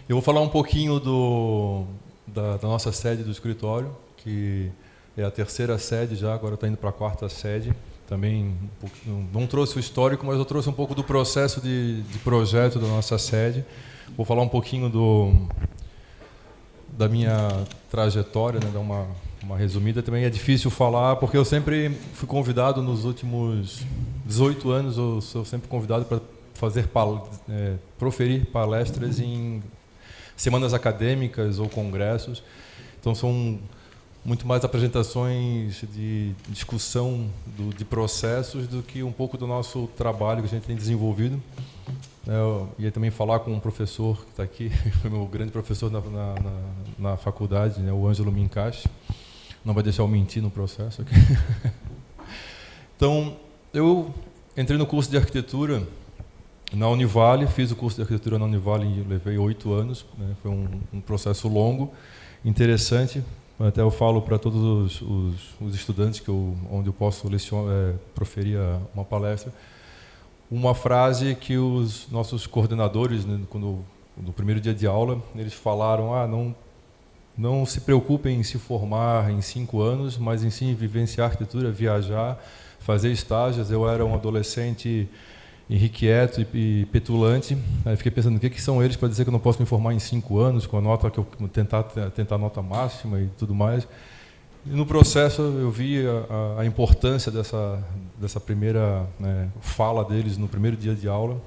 Eu vou falar um pouquinho da nossa sede do escritório, que é a terceira sede já, agora está indo para a quarta sede. Também não trouxe o histórico, mas eu trouxe um pouco do processo de projeto da nossa sede. Vou falar um pouquinho da minha trajetória, né, dar uma resumida. Também é difícil falar, porque eu sempre fui convidado nos últimos 18 anos, eu sou sempre convidado para proferir palestras em semanas acadêmicas ou congressos. Então são muito mais apresentações de discussão de processos do que um pouco do nosso trabalho que a gente tem desenvolvido. Eu ia também falar com um professor que está aqui, foi meu grande professor na faculdade, né, o Ângelo Mincache. Não vai deixar eu mentir no processo aqui. Então, eu entrei no curso de arquitetura na Univale, fiz o curso de arquitetura na Univale e levei 8 anos. Né, foi um processo longo, interessante. Até eu falo para todos os estudantes onde eu posso proferir uma palestra, uma frase que os nossos coordenadores, né, no primeiro dia de aula, eles falaram: não se preocupem em se formar em 5 anos, mas em sim vivenciar arquitetura, viajar, fazer estágios. Eu era um adolescente irrequieto e petulante. Aí fiquei pensando, o que são eles para dizer que eu não posso me formar em 5 anos, com a nota que eu tentar a nota máxima e tudo mais. E no processo eu vi a importância dessa primeira, né, fala deles no primeiro dia de aula,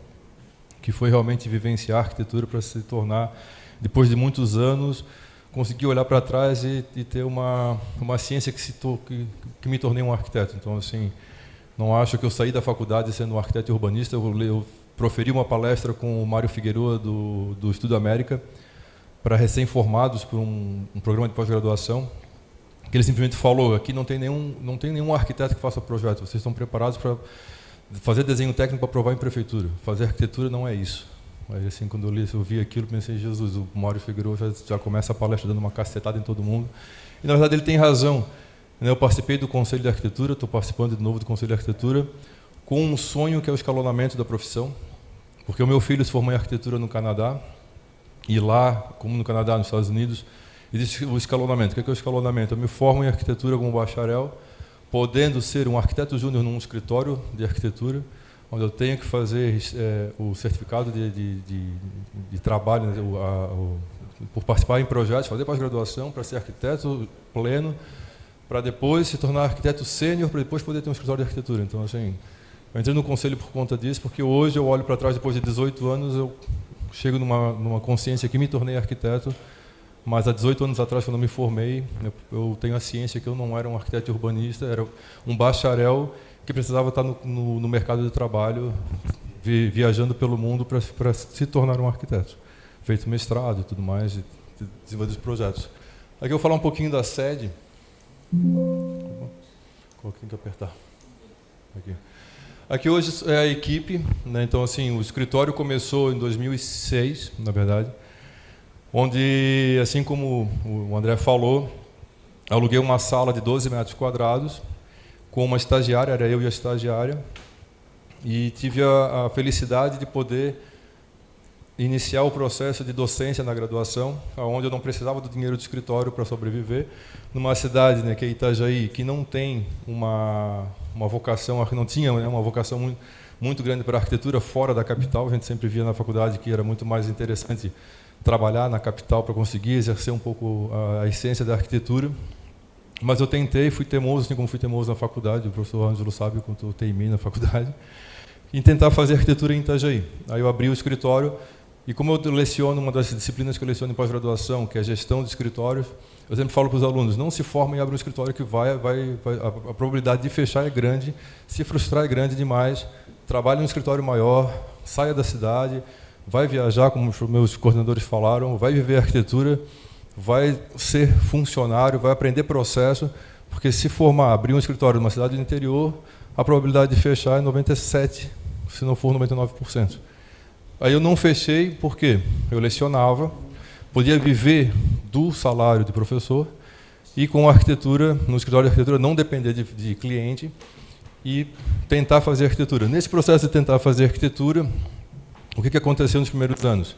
que foi realmente vivenciar a arquitetura para se tornar, depois de muitos anos, conseguir olhar para trás e ter uma ciência que me tornei um arquiteto. Então, assim, não acho que eu saí da faculdade sendo um arquiteto urbanista. Eu proferi uma palestra com o Mário Figueroa, do Estudo América, para recém-formados por um programa de pós-graduação, que ele simplesmente falou: aqui não tem nenhum arquiteto que faça projeto, vocês estão preparados para fazer desenho técnico para aprovar em prefeitura. Fazer arquitetura não é isso. Aí, assim, quando eu vi aquilo, pensei: Jesus, o Mário Figueroa já começa a palestra dando uma cacetada em todo mundo. E, na verdade, ele tem razão. Eu participei do Conselho de Arquitetura, estou participando de novo do Conselho de Arquitetura, com um sonho que é o escalonamento da profissão, porque o meu filho se formou em arquitetura no Canadá, e lá, como no Canadá, nos Estados Unidos, existe o escalonamento. O que é o escalonamento? Eu me formo em arquitetura como bacharel, podendo ser um arquiteto júnior num escritório de arquitetura, onde eu tenho que fazer o certificado de trabalho, né, por participar em projetos, fazer pós-graduação para ser arquiteto pleno, para depois se tornar arquiteto sênior, para depois poder ter um escritório de arquitetura. Então, assim, eu entrei no conselho por conta disso, porque hoje eu olho para trás, depois de 18 anos, eu chego numa consciência que me tornei arquiteto, mas há 18 anos atrás, quando eu me formei, eu tenho a ciência que eu não era um arquiteto urbanista, era um bacharel que precisava estar no mercado de trabalho, viajando pelo mundo para se tornar um arquiteto. Feito mestrado e tudo mais, e desenvolvido os projetos. Aqui eu vou falar um pouquinho da sede. Qual que tem que apertar? Aqui hoje é a equipe, né? Então, assim, o escritório começou em 2006, na verdade, onde, assim como o André falou, aluguei uma sala de 12 metros quadrados com uma estagiária, era eu e a estagiária, e tive a felicidade de poder iniciar o processo de docência na graduação, onde eu não precisava do dinheiro do escritório para sobreviver, numa cidade, né, que é Itajaí, que não tem uma vocação, não tinha, né, uma vocação muito, muito grande para a arquitetura fora da capital. A gente sempre via na faculdade que era muito mais interessante trabalhar na capital para conseguir exercer um pouco a essência da arquitetura. Mas eu tentei, fui teimoso, assim como fui teimoso na faculdade, o professor Ângelo sabe quanto eu teimei na faculdade, em tentar fazer arquitetura em Itajaí. Aí eu abri o escritório. E como eu leciono, uma das disciplinas que eu leciono em pós-graduação, que é a gestão de escritórios, eu sempre falo para os alunos: não se formem e abrem um escritório que a probabilidade de fechar é grande, se frustrar é grande demais, trabalhe em um escritório maior, saia da cidade, vai viajar, como os meus coordenadores falaram, vai viver arquitetura, vai ser funcionário, vai aprender processo, porque se formar, abrir um escritório numa cidade do interior, a probabilidade de fechar é 97%, se não for 99%. Aí eu não fechei porque eu lecionava, podia viver do salário de professor e com a arquitetura, no escritório de arquitetura, não depender de cliente e tentar fazer arquitetura. Nesse processo de tentar fazer arquitetura, o que aconteceu nos primeiros anos?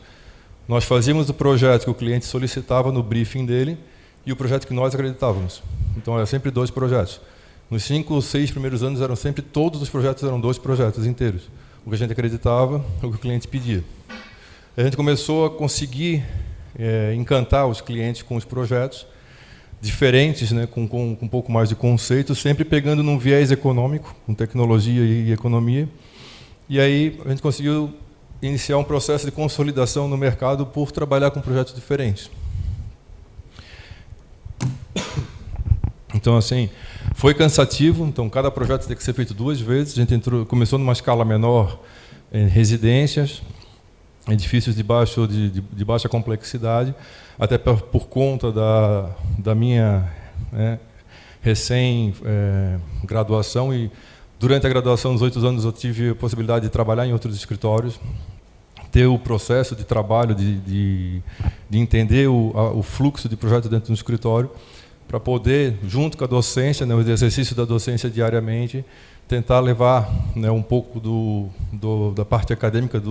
Nós fazíamos o projeto que o cliente solicitava no briefing dele e o projeto que nós acreditávamos. Então, eram sempre 2 projetos. Nos 5 ou 6 primeiros anos, todos os projetos eram 2 projetos inteiros. O que a gente acreditava, o que o cliente pedia. A gente começou a conseguir encantar os clientes com os projetos diferentes, né, com um pouco mais de conceito, sempre pegando num viés econômico, com tecnologia e economia. E aí a gente conseguiu iniciar um processo de consolidação no mercado por trabalhar com projetos diferentes. Então, assim, foi cansativo. Então, cada projeto tem que ser feito 2 vezes. A gente começou numa escala menor, em residências, edifícios de baixa complexidade, até por conta da minha recém-graduação. E durante a graduação, nos 8 anos, eu tive a possibilidade de trabalhar em outros escritórios, ter o processo de trabalho, de entender o fluxo de projetos dentro do escritório, para poder, junto com a docência, né, o exercício da docência diariamente, tentar levar, né, um pouco da parte acadêmica,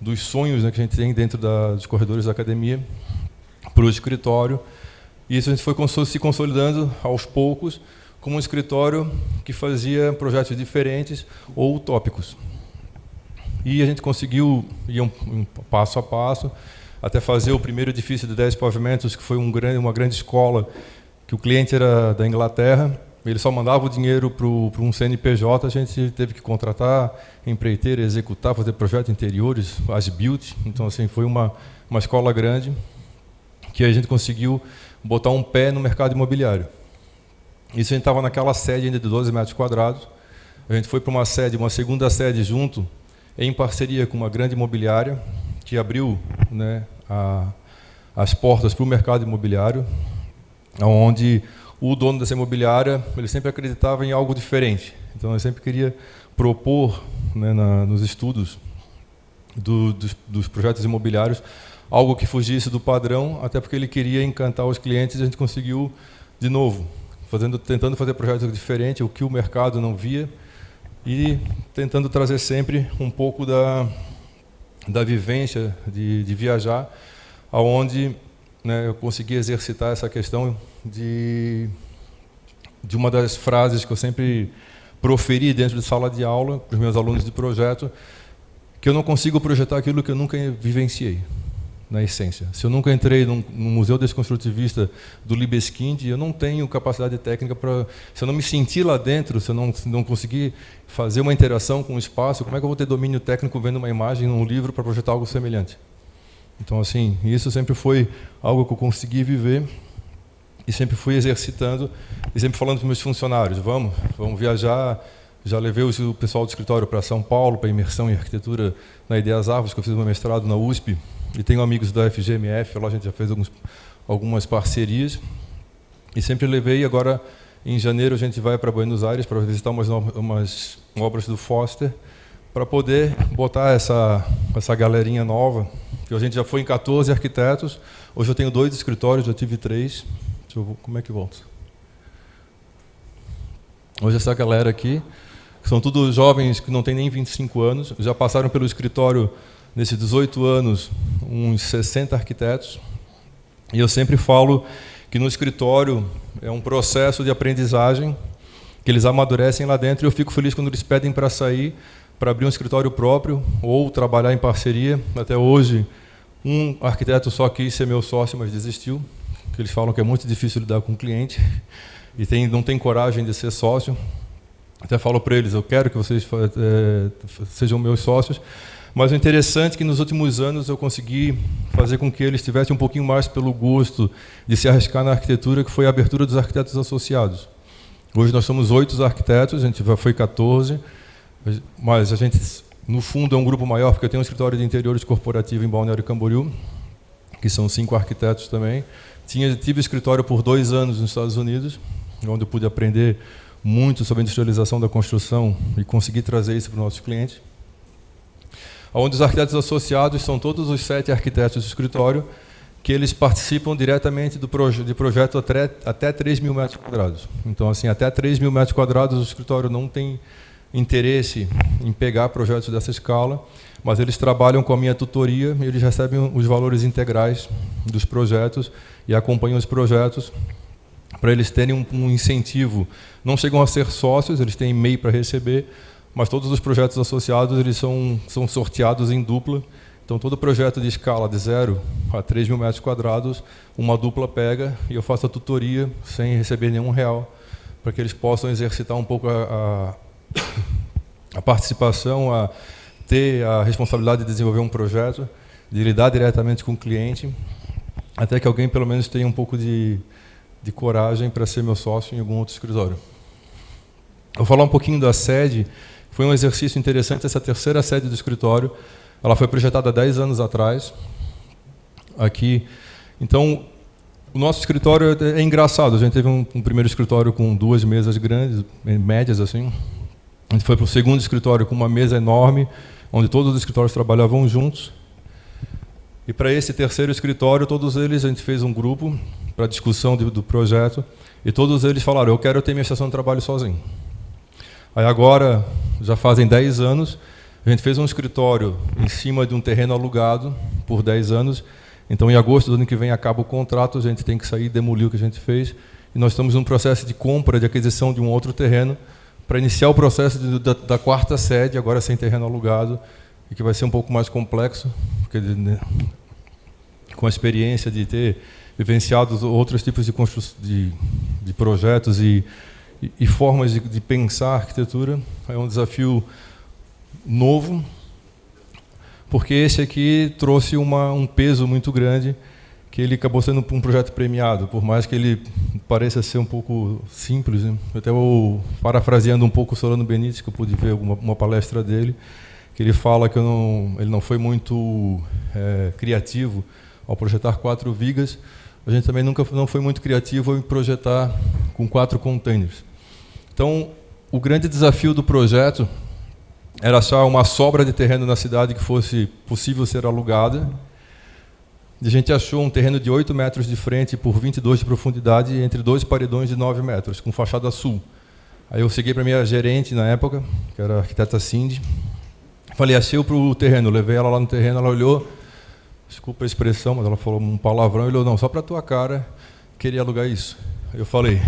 dos sonhos, né, que a gente tem dentro dos corredores da academia, para o escritório. E isso a gente foi se consolidando aos poucos como um escritório que fazia projetos diferentes ou utópicos. E a gente conseguiu ir um passo a passo, até fazer o primeiro edifício de 10 pavimentos, que foi uma grande escola, que o cliente era da Inglaterra, ele só mandava o dinheiro para um CNPJ, a gente teve que contratar empreiteiro, executar, fazer projetos interiores, as built. Então, assim, foi uma escola grande que a gente conseguiu botar um pé no mercado imobiliário. Isso a gente estava naquela sede ainda de 12 metros quadrados. A gente foi para uma segunda sede junto, em parceria com uma grande imobiliária, que abriu, né, as portas para o mercado imobiliário, onde o dono dessa imobiliária, ele sempre acreditava em algo diferente. Então, eu sempre queria propor, né, nos estudos dos projetos imobiliários algo que fugisse do padrão, até porque ele queria encantar os clientes, e a gente conseguiu, de novo, tentando fazer projetos diferentes, o que o mercado não via, e tentando trazer sempre um pouco da vivência de viajar, aonde, né, eu consegui exercitar essa questão de uma das frases que eu sempre proferi dentro de sala de aula para os meus alunos de projeto, que eu não consigo projetar aquilo que eu nunca vivenciei, na essência. Se eu nunca entrei no Museu Desconstrutivista do Libeskind, eu não tenho capacidade técnica para... Se eu não me sentir lá dentro, se eu não conseguir fazer uma interação com o espaço, como é que eu vou ter domínio técnico vendo uma imagem num livro para projetar algo semelhante? Então, assim, isso sempre foi algo que eu consegui viver e sempre fui exercitando e sempre falando para os meus funcionários, vamos viajar. Já levei o pessoal do escritório para São Paulo, para imersão em arquitetura na Ideias Árvores, que eu fiz meu mestrado na USP, e tenho amigos da FGMF, lá a gente já fez algumas parcerias, e sempre levei. Agora, em janeiro, a gente vai para Buenos Aires para visitar umas obras do Foster, para poder botar essa galerinha nova, que a gente já foi em 14 arquitetos, hoje eu tenho 2 escritórios, já tive 3. Como é que volta? Hoje essa galera aqui, são todos jovens que não têm nem 25 anos, já passaram pelo escritório, nesses 18 anos, uns 60 arquitetos. E eu sempre falo que no escritório é um processo de aprendizagem, que eles amadurecem lá dentro, e eu fico feliz quando eles pedem para sair, para abrir um escritório próprio, ou trabalhar em parceria. Até hoje, um arquiteto só quis ser meu sócio, mas desistiu, porque eles falam que é muito difícil lidar com o cliente, e não tem coragem de ser sócio. Até falo para eles, eu quero que vocês sejam meus sócios, mas o interessante é que nos últimos anos eu consegui fazer com que eles tivessem um pouquinho mais pelo gosto de se arriscar na arquitetura, que foi a abertura dos arquitetos associados. Hoje nós somos 8 arquitetos, a gente já foi 14, mas a gente, no fundo, é um grupo maior, porque eu tenho um escritório de interiores corporativo em Balneário Camboriú, que são 5 arquitetos também. Tive escritório por 2 anos nos Estados Unidos, onde eu pude aprender muito sobre a industrialização da construção e conseguir trazer isso para os nossos clientes. Onde os arquitetos associados são todos os 7 arquitetos do escritório, que eles participam diretamente de projeto até 3 mil metros quadrados. Então, assim, até 3 mil metros quadrados o escritório não tem interesse em pegar projetos dessa escala, mas eles trabalham com a minha tutoria e eles recebem os valores integrais dos projetos e acompanham os projetos para eles terem um incentivo. Não chegam a ser sócios, eles têm MEI para receber, mas todos os projetos associados eles são sorteados em dupla. Então, todo projeto de escala de 0 a 3 mil metros quadrados, uma dupla pega e eu faço a tutoria sem receber nenhum real, para que eles possam exercitar um pouco a participação, a ter a responsabilidade de desenvolver um projeto, de lidar diretamente com o cliente, até que alguém pelo menos tenha um pouco de coragem para ser meu sócio em algum outro escritório. Vou falar um pouquinho da sede. Foi um exercício interessante, essa terceira sede do escritório. Ela foi projetada há 10 anos atrás, aqui. Então, o nosso escritório é engraçado. A gente teve um primeiro escritório com 2 mesas grandes, médias assim. A gente foi para o segundo escritório com uma mesa enorme, onde todos os escritórios trabalhavam juntos. E para esse terceiro escritório, todos eles, a gente fez um grupo para discussão do projeto, e todos eles falaram, eu quero ter minha estação de trabalho sozinho. Aí agora, já fazem 10 anos, a gente fez um escritório em cima de um terreno alugado por 10 anos. Então, em agosto do ano que vem, acaba o contrato, a gente tem que sair e demolir o que a gente fez. E nós estamos num processo de compra, de aquisição de um outro terreno, para iniciar o processo da quarta sede, agora sem terreno alugado, e que vai ser um pouco mais complexo, porque, né, com a experiência de ter vivenciado outros tipos de projetos e formas de pensar a arquitetura, é um desafio novo, porque esse aqui trouxe um peso muito grande, que ele acabou sendo um projeto premiado, por mais que ele pareça ser um pouco simples, né? Eu até vou parafraseando um pouco o Solano Benítez, que eu pude ver uma palestra dele, que ele fala que ele não foi muito criativo ao projetar 4 vigas. A gente também não foi muito criativo em projetar com 4 containers. Então, o grande desafio do projeto era achar uma sobra de terreno na cidade que fosse possível ser alugada. A gente achou um terreno de 8 metros de frente por 22 de profundidade, entre 2 paredões de 9 metros, com fachada sul. Aí eu cheguei para a minha gerente na época, que era a arquiteta Cindy, falei, achei o terreno, levei ela lá no terreno, ela olhou, desculpa a expressão, mas ela falou um palavrão, e olhou, não, só para a tua cara, queria alugar isso. Aí eu falei,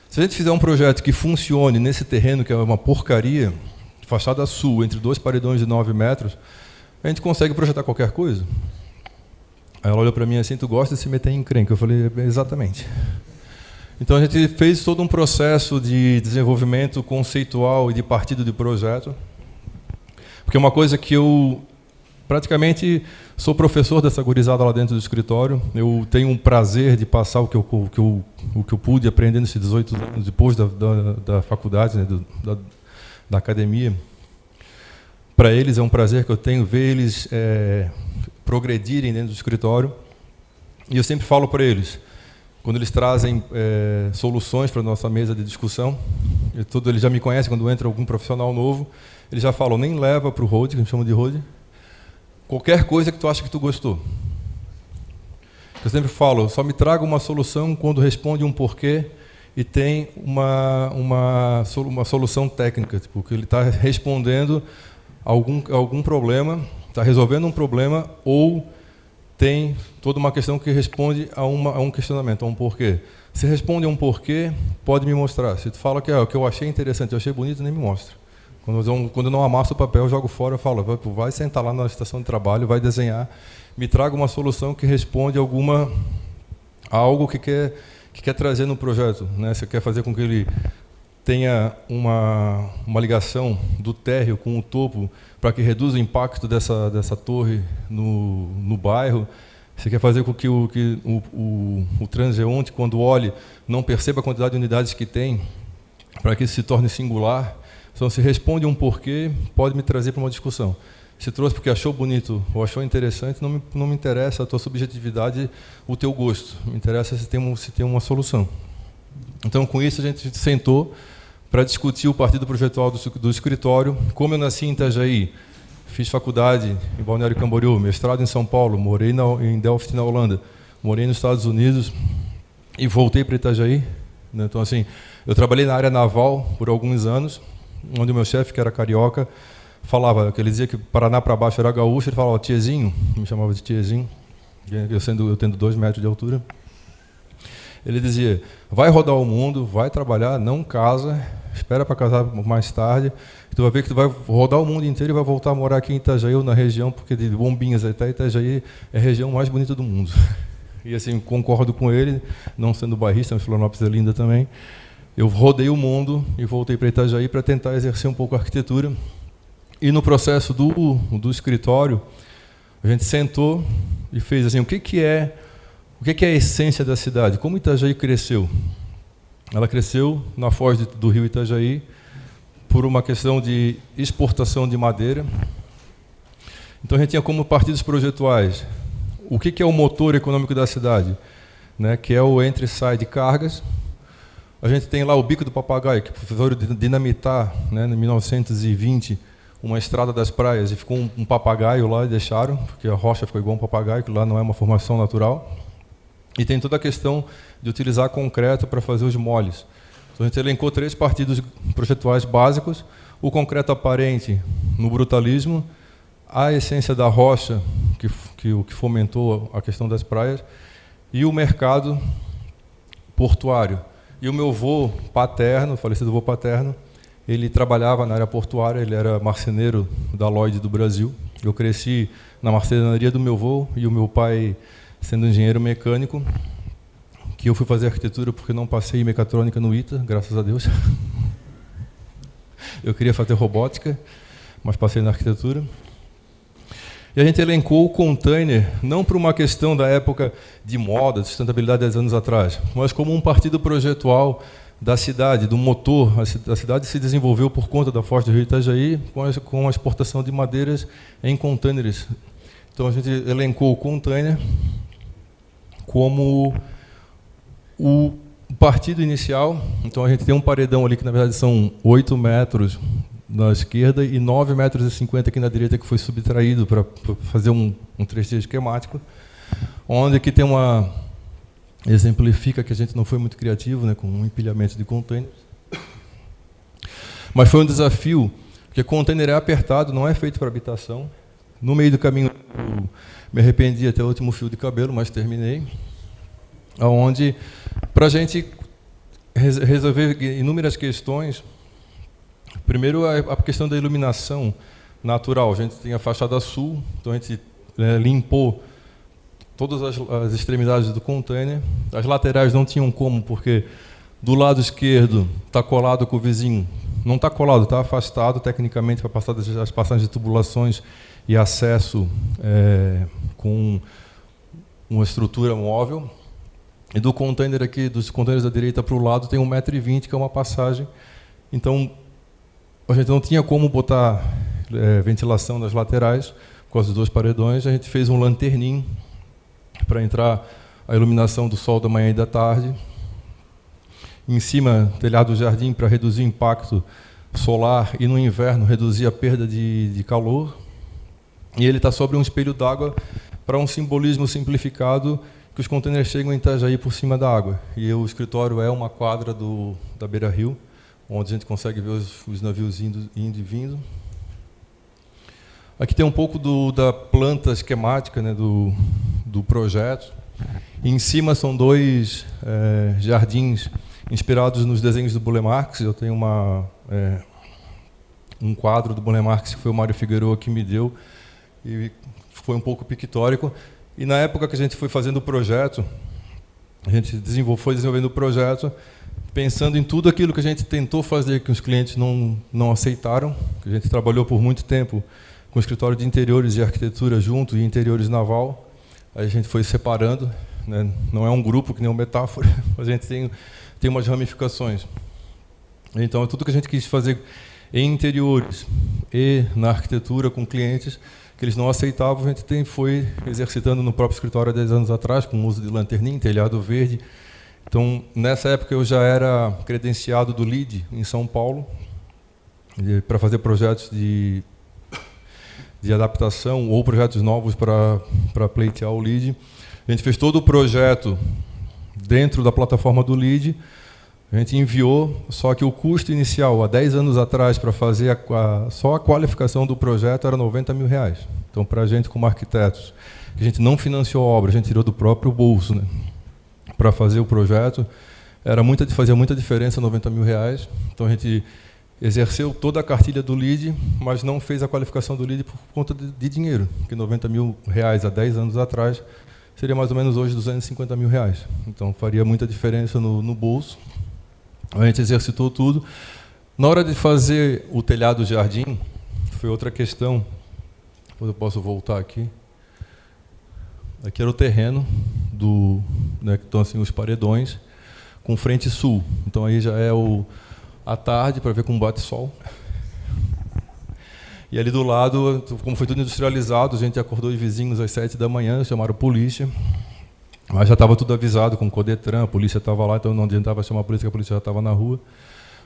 se a gente fizer um projeto que funcione nesse terreno, que é uma porcaria, fachada sul, entre 2 paredões de 9 metros, a gente consegue projetar qualquer coisa. Aí ela olhou para mim assim, tu gosta de se meter em encrenca? Eu falei, exatamente. Então a gente fez todo um processo de desenvolvimento conceitual e de partido de projeto, porque é uma coisa que eu praticamente sou professor dessa gurizada lá dentro do escritório. Eu tenho um prazer de passar o que eu pude aprender nesses 18 anos, depois da faculdade, né, da academia. Para eles é um prazer que eu tenho ver eles progredirem dentro do escritório. E eu sempre falo para eles, quando eles trazem soluções para a nossa mesa de discussão, eles já me conhecem, quando entra algum profissional novo, eles já falam, nem leva para o road, que a gente chama de road, qualquer coisa que tu acha que tu gostou. Eu sempre falo, só me traga uma solução quando responde um porquê e tem uma solução técnica, tipo, que ele está respondendo algum problema, está resolvendo um problema, ou tem toda uma questão que responde a um questionamento, a um porquê. Se responde a um porquê, pode me mostrar. Se tu fala que o que eu achei interessante, eu achei bonito, nem me mostra. Quando eu não amasso o papel, eu jogo fora, eu falo, vai sentar lá na estação de trabalho, vai desenhar, me traga uma solução que responde a algo que quer trazer no projeto, né? Você quer fazer com que ele tenha uma ligação do térreo com o topo para que reduza o impacto dessa torre no bairro. Você quer fazer com que o transeunte, quando olhe, não perceba a quantidade de unidades que tem, para que isso se torne singular. Então, se responde um porquê, pode me trazer para uma discussão. Se trouxe porque achou bonito ou achou interessante, não me interessa a tua subjetividade, o teu gosto. Me interessa se tem uma solução. Então, com isso, a gente sentou para discutir o partido projetual do escritório. Como eu nasci em Itajaí, fiz faculdade em Balneário Camboriú, mestrado em São Paulo, morei em Delft, na Holanda, morei nos Estados Unidos e voltei para Itajaí. Então, assim, eu trabalhei na área naval por alguns anos, onde o meu chefe, que era carioca, falava, que ele dizia que Paraná para baixo era gaúcho, ele falava tiezinho, me chamava de tiezinho, eu tendo 2 metros de altura. Ele dizia, vai rodar o mundo, vai trabalhar, não casa, espera para casar mais tarde, tu vai ver que tu vai rodar o mundo inteiro e vai voltar a morar aqui em Itajaí, ou na região, porque de Bombinhas até Itajaí é a região mais bonita do mundo. E assim, concordo com ele, não sendo bairrista, mas Florianópolis é linda também. Eu rodei o mundo e voltei para Itajaí para tentar exercer um pouco a arquitetura. E no processo do escritório, a gente sentou e fez assim, o que é a essência da cidade? Como Itajaí cresceu? Ela cresceu na foz do rio Itajaí por uma questão de exportação de madeira. Então a gente tinha como partidos projetuais o que é o motor econômico da cidade, né, que é o entra e sai de cargas. A gente tem lá o Bico do Papagaio, que precisou dinamitar, né, em 1920, uma estrada das praias, e ficou um papagaio lá e deixaram, porque a rocha ficou igual um papagaio, que lá não é uma formação natural. E tem toda a questão de utilizar concreto para fazer os moles. Então a gente elencou 3 partidos projetuais básicos: o concreto aparente no brutalismo, a essência da rocha, que fomentou a questão das praias, e o mercado portuário. E o meu avô paterno, falecido avô paterno, ele trabalhava na área portuária, ele era marceneiro da Lloyd do Brasil. Eu cresci na marcenaria do meu avô e o meu pai sendo engenheiro mecânico, que eu fui fazer arquitetura porque não passei em mecatrônica no ITA, graças a Deus. Eu queria fazer robótica, mas passei na arquitetura. E a gente elencou o container, não por uma questão da época de moda, de sustentabilidade 10 anos atrás, mas como um partido projetual da cidade, do motor. A cidade se desenvolveu por conta da foz do rio Itajaí, com a exportação de madeiras em containers. Então a gente elencou o container como o partido inicial. Então a gente tem um paredão ali que na verdade são 8 metros na esquerda e 9,50 metros aqui na direita, que foi subtraído para fazer um trecheiro esquemático, onde que tem uma... exemplifica que a gente não foi muito criativo, né, com um empilhamento de containers. Mas foi um desafio, porque container é apertado, não é feito para habitação. No meio do caminho, eu me arrependi até o último fio de cabelo, mas terminei. Onde, para a gente resolver inúmeras questões, primeiro a questão da iluminação natural. A gente tem a fachada sul, então a gente limpou todas as extremidades do container. As laterais não tinham como, porque do lado esquerdo está colado com o vizinho. Não está colado, está afastado tecnicamente para passar as passagens de tubulações e acesso com uma estrutura móvel. E do container aqui, dos containers da direita para o lado, tem 1,20 m, que é uma passagem. Então, a gente não tinha como botar ventilação nas laterais, por causa dos 2 paredões. A gente fez um lanterninho para entrar a iluminação do sol da manhã e da tarde. Em cima, telhado do jardim, para reduzir o impacto solar e no inverno reduzir a perda de calor. E ele está sobre um espelho d'água para um simbolismo simplificado, que os containers chegam em Itajaí por cima da água. E o escritório é uma quadra da beira-rio, onde a gente consegue ver os navios indo e vindo. Aqui tem um pouco da planta esquemática, né, do projeto. E em cima são 2 jardins inspirados nos desenhos do Burle Marx. Eu tenho um quadro do Burle Marx que foi o Mário Figueroa que me deu, e foi um pouco pictórico. E na época que a gente foi fazendo o projeto, a gente foi desenvolvendo o projeto pensando em tudo aquilo que a gente tentou fazer, que os clientes não aceitaram, que a gente trabalhou por muito tempo com o escritório de interiores e arquitetura junto, e interiores naval. Aí a gente foi separando, né? Não é um grupo, que nem uma metáfora, mas a gente tem umas ramificações. Então, tudo que a gente quis fazer em interiores e na arquitetura com clientes que eles não aceitavam, a gente foi exercitando no próprio escritório há 10 anos atrás, com o uso de lanterninha, telhado verde. Então, nessa época, eu já era credenciado do LEED em São Paulo, para fazer projetos de adaptação ou projetos novos para pleitear o LEED. A gente fez todo o projeto dentro da plataforma do LEED, A gente enviou, só que o custo inicial, há 10 anos atrás, para fazer só a qualificação do projeto era R$90 mil. Então, para a gente, como arquitetos, a gente não financiou a obra, a gente tirou do próprio bolso, né, para fazer o projeto, fazia muita diferença, R$90 mil. Então, a gente exerceu toda a cartilha do LEED, mas não fez a qualificação do LEED por conta de dinheiro, porque R$90 mil há 10 anos atrás seria mais ou menos hoje R$250 mil. Então, faria muita diferença no bolso. A gente exercitou tudo. Na hora de fazer o telhado jardim, foi outra questão. Depois eu posso voltar aqui. Aqui era o terreno, né, que estão assim, os paredões, com frente sul. Então aí já é à tarde, para ver como bate sol. E ali do lado, como foi tudo industrializado, a gente acordou os vizinhos às 7 da manhã, chamaram a polícia. Mas já estava tudo avisado com o Codetran, a polícia estava lá, então não adiantava chamar a polícia, que a polícia já estava na rua.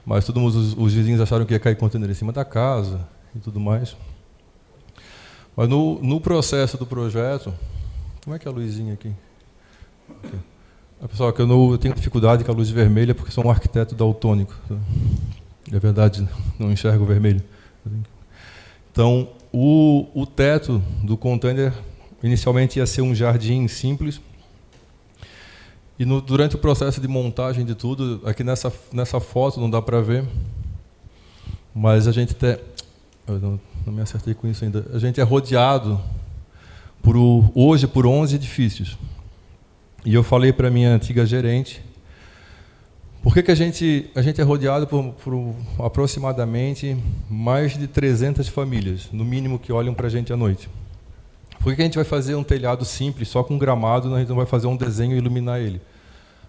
Mas todos os vizinhos acharam que ia cair container em cima da casa e tudo mais. Mas no processo do projeto... Como é que é a luzinha aqui? Pessoal, que eu tenho dificuldade com a luz vermelha porque sou um arquiteto daltônico. É verdade, não enxergo vermelho. Então, o teto do container inicialmente ia ser um jardim simples. E durante o processo de montagem de tudo, aqui nessa foto não dá para ver, mas a gente não me acertei com isso ainda. A gente é rodeado hoje por 11 edifícios. E eu falei para a minha antiga gerente, por que a gente é rodeado por aproximadamente mais de 300 famílias, no mínimo, que olham para a gente à noite? Por que a gente vai fazer um telhado simples, só com gramado, a gente não vai fazer um desenho e iluminar ele?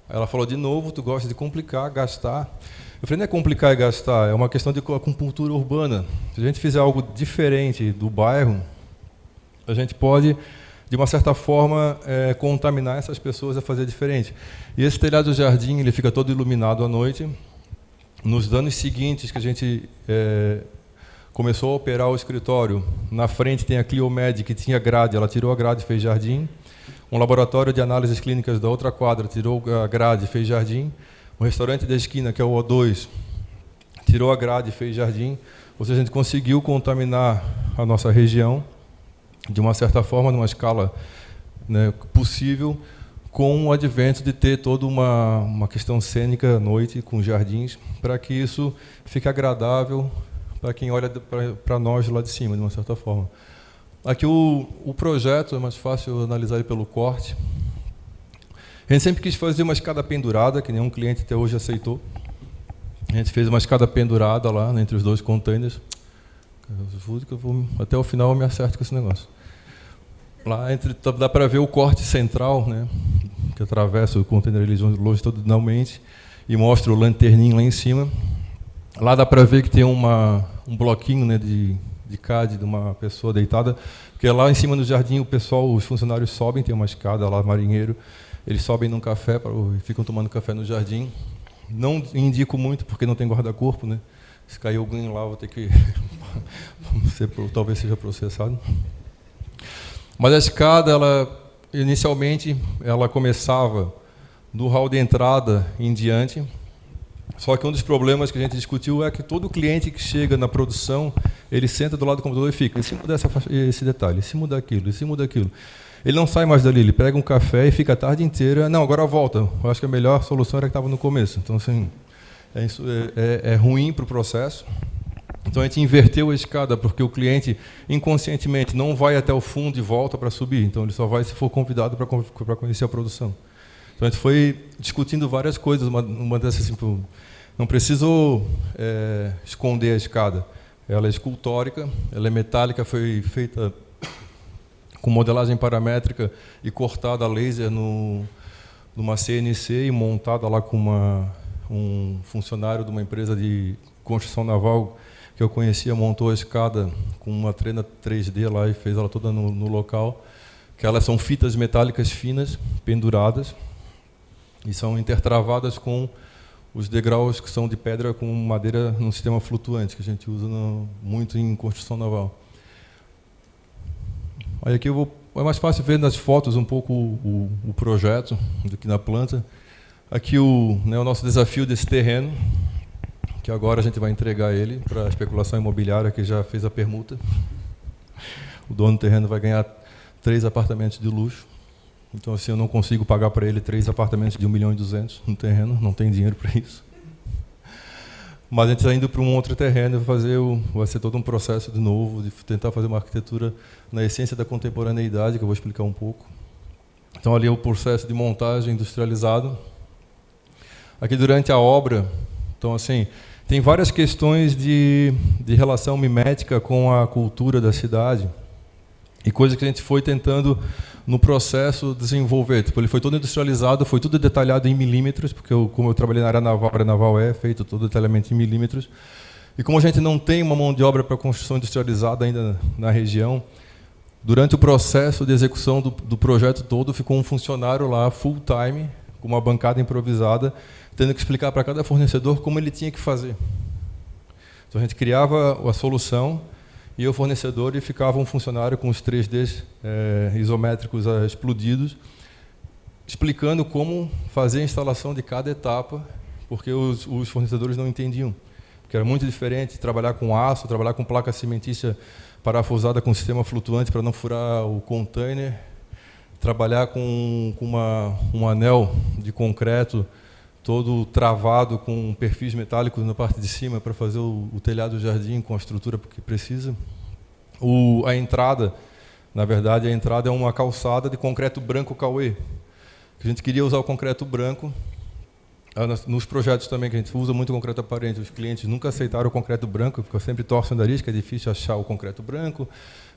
Aí ela falou, de novo, tu gosta de complicar, gastar. Eu falei, não é complicar e gastar, é uma questão de acupuntura urbana. Se a gente fizer algo diferente do bairro, a gente pode, de uma certa forma, contaminar essas pessoas a fazer diferente. E esse telhado do jardim, ele fica todo iluminado à noite. Nos anos seguintes que a gente começou a operar o escritório, na frente tem a Cliomed, que tinha grade, ela tirou a grade e fez jardim. Um laboratório de análises clínicas da outra quadra tirou a grade e fez jardim. Um restaurante da esquina, que é o O2, tirou a grade e fez jardim. Ou seja, a gente conseguiu contaminar a nossa região, de uma certa forma, numa escala, né, possível, com o advento de ter toda uma questão cênica à noite, com jardins, para que isso fique agradável para quem olha para nós lá de cima, de uma certa forma. Aqui o projeto é mais fácil analisar ele pelo corte. A gente sempre quis fazer uma escada pendurada, que nenhum cliente até hoje aceitou. A gente fez uma escada pendurada lá, né, entre os dois containers. Até o final eu me acerto com esse negócio. Lá dá para ver o corte central, né, que atravessa o container longitudinalmente e mostra o lanterninho lá em cima. Lá dá para ver que tem um bloquinho, né, de CAD de uma pessoa deitada, porque lá em cima do jardim os funcionários sobem, tem uma escada lá, marinheiro, eles sobem num café, ficam tomando café no jardim. Não indico muito, porque não tem guarda-corpo, né? Se cair alguém lá, vou ter que talvez seja processado. Mas a escada, inicialmente, ela começava do hall de entrada em diante. Só que um dos problemas que a gente discutiu é que todo cliente que chega na produção, ele senta do lado do computador e fica, e se mudar esse detalhe, e se mudar aquilo, e se mudar aquilo. Ele não sai mais dali, ele pega um café e fica a tarde inteira, não, agora volta. Eu acho que a melhor solução era que estava no começo. Então, assim, é ruim para o processo. Então, a gente inverteu a escada, porque o cliente, inconscientemente, não vai até o fundo e volta para subir. Então, ele só vai se for convidado para conhecer a produção. Então, a gente foi discutindo várias coisas. Uma dessas, assim, não preciso esconder a escada. Ela é escultórica, ela é metálica, foi feita com modelagem paramétrica e cortada a laser numa CNC e montada lá com um funcionário de uma empresa de construção naval que eu conhecia, montou a escada com uma trena 3D lá e fez ela toda no local. Que elas são fitas metálicas finas, penduradas, e são intertravadas com os degraus que são de pedra com madeira num sistema flutuante, que a gente usa muito em construção naval. Aí aqui é mais fácil ver nas fotos um pouco o projeto do que na planta. Aqui o nosso desafio desse terreno, que agora a gente vai entregar ele para a especulação imobiliária, que já fez a permuta. O dono do terreno vai ganhar 3 apartamentos de luxo. Então, assim, eu não consigo pagar para ele 3 apartamentos de 1.200.000 no terreno, não tem dinheiro para isso. Mas a gente está indo para um outro terreno, vai ser todo um processo de novo, de tentar fazer uma arquitetura na essência da contemporaneidade, que eu vou explicar um pouco. Então, ali é o processo de montagem industrializado. Aqui, durante a obra, então, assim, tem várias questões de relação mimética com a cultura da cidade e coisas que a gente foi tentando, no processo, desenvolver. Tipo, ele foi todo industrializado, foi tudo detalhado em milímetros, porque como eu trabalhei na área naval é feito todo detalhamento em milímetros. E como a gente não tem uma mão de obra para construção industrializada ainda na região, durante o processo de execução do projeto todo, ficou um funcionário lá, full time, com uma bancada improvisada, tendo que explicar para cada fornecedor como ele tinha que fazer. Então a gente criava a solução e o fornecedor, e ficava um funcionário com os 3Ds isométricos explodidos, explicando como fazer a instalação de cada etapa, porque os fornecedores não entendiam. Porque era muito diferente trabalhar com aço, trabalhar com placa cimentícia parafusada com sistema flutuante para não furar o container, trabalhar com um anel de concreto todo travado com perfis metálicos na parte de cima para fazer o telhado do jardim com a estrutura que precisa. A entrada, na verdade, a entrada é uma calçada de concreto branco Cauê. A gente queria usar o concreto branco. Nos projetos também, que a gente usa muito concreto aparente, os clientes nunca aceitaram o concreto branco, porque eu sempre torço o nariz, que é difícil achar o concreto branco.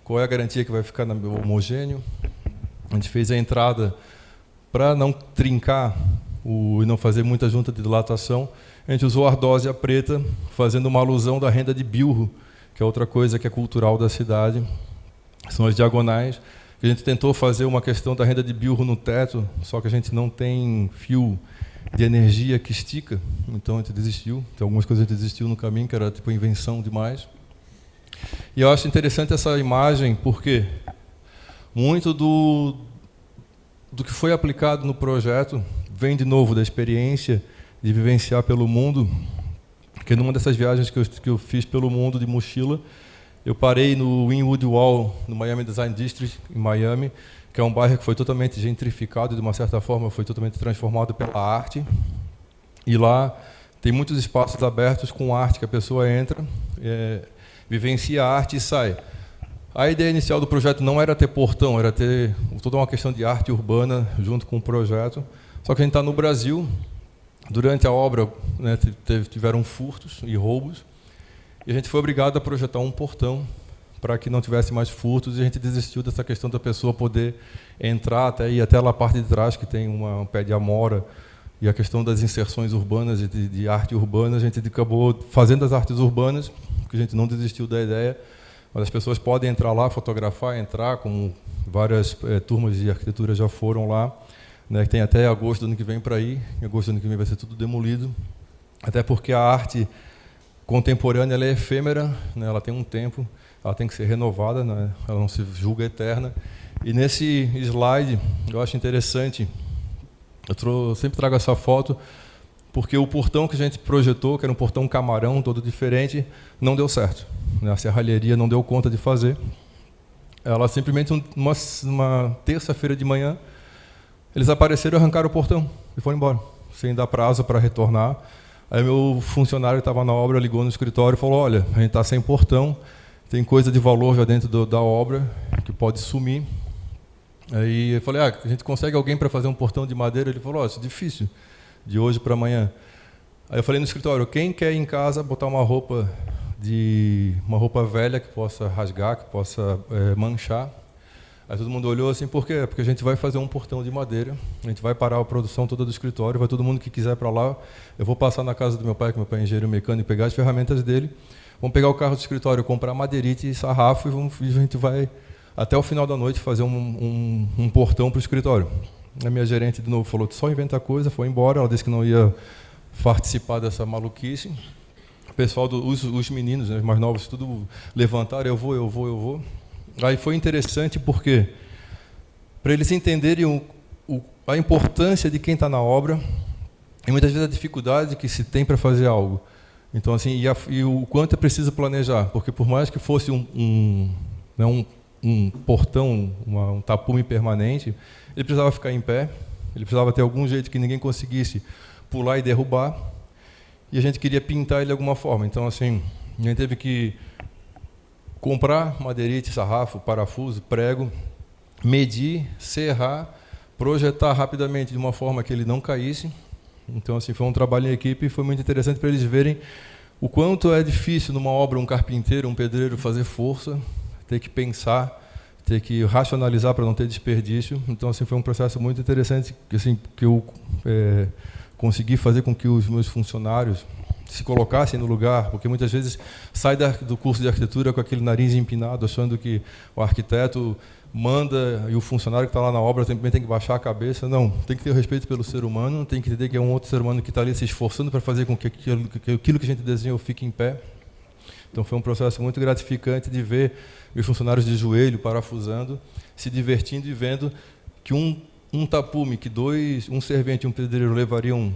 Qual é a garantia que vai ficar homogêneo? A gente fez a entrada para não trincar e não fazer muita junta de dilatação. A gente usou a ardósia preta, fazendo uma alusão da renda de bilro, que é outra coisa que é cultural da cidade. São as diagonais. A gente tentou fazer uma questão da renda de bilro no teto, só que a gente não tem fio de energia que estica, então a gente desistiu. Tem algumas coisas que a gente desistiu no caminho, que era tipo invenção demais. E eu acho interessante essa imagem, porque muito do que foi aplicado no projeto vem de novo da experiência de vivenciar pelo mundo, porque numa dessas viagens que eu fiz pelo mundo de mochila, eu parei no Wynwood Wall, no Miami Design District, em Miami, que é um bairro que foi totalmente gentrificado, de uma certa forma foi totalmente transformado pela arte. E lá tem muitos espaços abertos com arte, que a pessoa entra, vivencia a arte e sai. A ideia inicial do projeto não era ter portão, era ter toda uma questão de arte urbana junto com o projeto. Só que a gente está no Brasil, durante a obra, né, tiveram furtos e roubos, e a gente foi obrigado a projetar um portão para que não tivesse mais furtos, e a gente desistiu dessa questão da pessoa poder entrar ir até lá a parte de trás, que tem um pé de amora, e a questão das inserções urbanas e de arte urbana, a gente acabou fazendo as artes urbanas, porque a gente não desistiu da ideia, mas as pessoas podem entrar lá, fotografar, entrar, como várias turmas de arquitetura já foram lá, né, tem até agosto do ano que vem para ir, em agosto do ano que vem vai ser tudo demolido, até porque a arte contemporânea ela é efêmera, né, ela tem um tempo, ela tem que ser renovada, né, ela não se julga eterna. E nesse slide, eu acho interessante, eu sempre trago essa foto, porque o portão que a gente projetou, que era um portão camarão, todo diferente, não deu certo. A serralheria não deu conta de fazer. Ela simplesmente, uma terça-feira de manhã, eles apareceram e arrancaram o portão e foram embora, sem dar prazo para retornar. Aí meu funcionário estava na obra, ligou no escritório e falou, olha, a gente está sem portão, tem coisa de valor já dentro da obra que pode sumir. Aí eu falei, a gente consegue alguém para fazer um portão de madeira? Ele falou, isso é difícil, de hoje para amanhã. Aí eu falei no escritório, quem quer ir em casa botar uma roupa velha que possa rasgar, que possa manchar? Aí todo mundo olhou assim, por quê? Porque a gente vai fazer um portão de madeira, a gente vai parar a produção toda do escritório, vai todo mundo que quiser para lá, eu vou passar na casa do meu pai, que meu pai é engenheiro mecânico, pegar as ferramentas dele, vamos pegar o carro do escritório, comprar madeirite e sarrafo e a gente vai, até o final da noite, fazer um portão para o escritório. A minha gerente, de novo, falou que só inventa coisa, foi embora, ela disse que não ia participar dessa maluquice. O pessoal, os meninos, né, os mais novos, tudo levantaram, eu vou. Aí foi interessante porque, para eles entenderem a importância de quem está na obra, e muitas vezes a dificuldade que se tem para fazer algo. Então, assim, e o quanto é preciso planejar, porque por mais que fosse um portão, um tapume permanente, ele precisava ficar em pé, ele precisava ter algum jeito que ninguém conseguisse pular e derrubar, e a gente queria pintar ele de alguma forma. Então, assim, a gente teve que comprar madeirite, sarrafo, parafuso, prego, medir, serrar, projetar rapidamente de uma forma que ele não caísse. Então, assim, foi um trabalho em equipe e foi muito interessante para eles verem o quanto é difícil numa obra um carpinteiro, um pedreiro fazer força, ter que pensar, ter que racionalizar para não ter desperdício. Então, assim, foi um processo muito interessante assim, que eu consegui fazer com que os meus funcionários se colocassem no lugar, porque muitas vezes sai do curso de arquitetura com aquele nariz empinado, achando que o arquiteto manda e o funcionário que está lá na obra também tem que baixar a cabeça. Não, tem que ter respeito pelo ser humano, tem que entender que é um outro ser humano que está ali se esforçando para fazer com que aquilo que a gente desenhou fique em pé. Então foi um processo muito gratificante de ver os funcionários de joelho, parafusando, se divertindo e vendo que um tapume, que um servente e um pedreiro levariam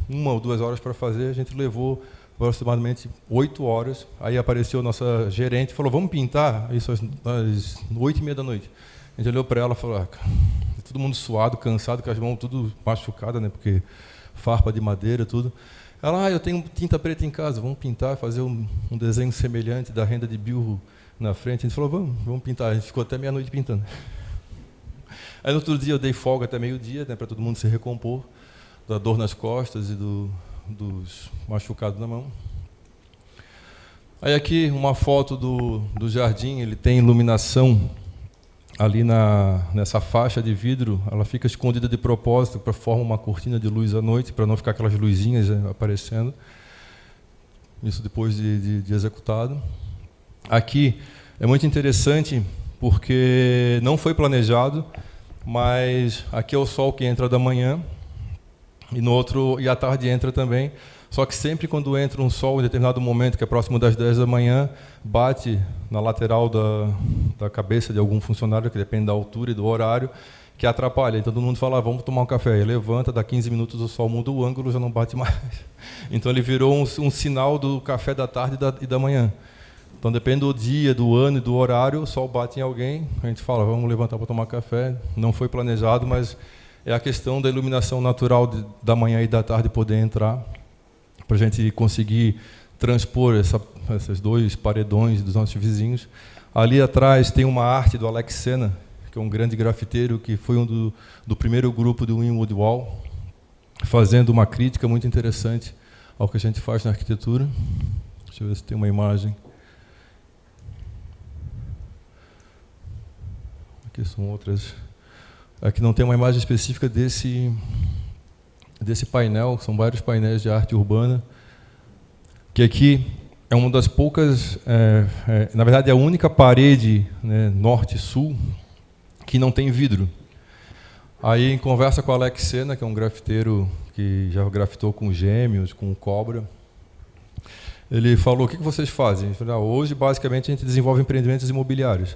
1 ou 2 horas para fazer, a gente levou aproximadamente 8 horas. Aí apareceu a nossa gerente e falou, vamos pintar? Isso às 8h30 da noite. A gente olhou para ela e falou, todo mundo suado, cansado, com as mãos tudo machucadas, né, porque farpa de madeira, tudo. Ela, eu tenho tinta preta em casa, vamos pintar, fazer um desenho semelhante da renda de Bilro na frente. A gente falou, vamos pintar. A gente ficou até meia-noite pintando. Aí no outro dia eu dei folga até meio-dia, né, para todo mundo se recompor da dor nas costas e dos machucados na mão. Aí aqui uma foto do jardim, ele tem iluminação ali nessa faixa de vidro, ela fica escondida de propósito para formar uma cortina de luz à noite, para não ficar aquelas luzinhas aparecendo. Isso depois de executado. Aqui é muito interessante porque não foi planejado, mas aqui é o sol que entra da manhã e à tarde entra também. Só que sempre quando entra um sol em determinado momento, que é próximo das 10 da manhã, bate na lateral da cabeça de algum funcionário, que depende da altura e do horário, que atrapalha. Então todo mundo fala, vamos tomar um café. E levanta, dá 15 minutos, o sol muda o ângulo, já não bate mais. Então ele virou um sinal do café da tarde e da manhã. Então depende do dia, do ano e do horário, o sol bate em alguém, a gente fala, vamos levantar para tomar café. Não foi planejado, mas é a questão da iluminação natural da manhã e da tarde poder entrar, para a gente conseguir transpor esses 2 paredões dos nossos vizinhos. Ali atrás tem uma arte do Alex Sena, que é um grande grafiteiro, que foi do primeiro grupo do Winwood Wall, fazendo uma crítica muito interessante ao que a gente faz na arquitetura. Deixa eu ver se tem uma imagem. Aqui são outras. Aqui não tem uma imagem específica desse painel, são vários painéis de arte urbana, que aqui é uma das poucas, na verdade é a única parede, né, norte-sul que não tem vidro. Aí, em conversa com o Alex Sena, que é um grafiteiro que já grafitou com Gêmeos, com Cobra, ele falou, o que vocês fazem? Ele falou, hoje, basicamente, a gente desenvolve empreendimentos imobiliários.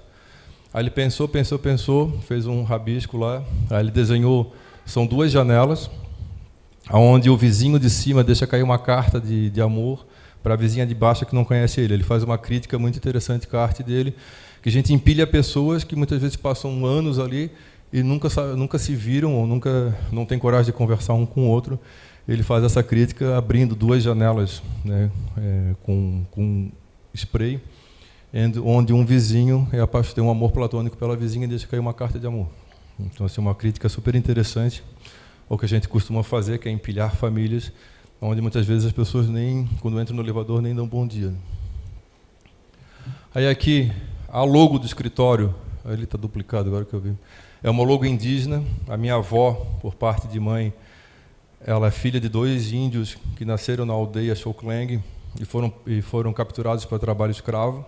Aí ele pensou, fez um rabisco lá, aí ele desenhou, são 2 janelas, onde o vizinho de cima deixa cair uma carta de amor para a vizinha de baixo que não conhece ele. Ele faz uma crítica muito interessante com a arte dele, que a gente empilha pessoas que muitas vezes passam anos ali e nunca se viram ou não tem coragem de conversar um com o outro. Ele faz essa crítica abrindo 2 janelas, né, com spray, onde um vizinho tem um amor platônico pela vizinha e deixa cair uma carta de amor. Então, assim, uma crítica super interessante ao que a gente costuma fazer, que é empilhar famílias, onde muitas vezes as pessoas quando entram no elevador, nem dão bom dia. Aí aqui, a logo do escritório, ele está duplicado agora que eu vi, é uma logo indígena. A minha avó, por parte de mãe, ela é filha de 2 índios que nasceram na aldeia Xocleng e foram capturados para trabalho escravo.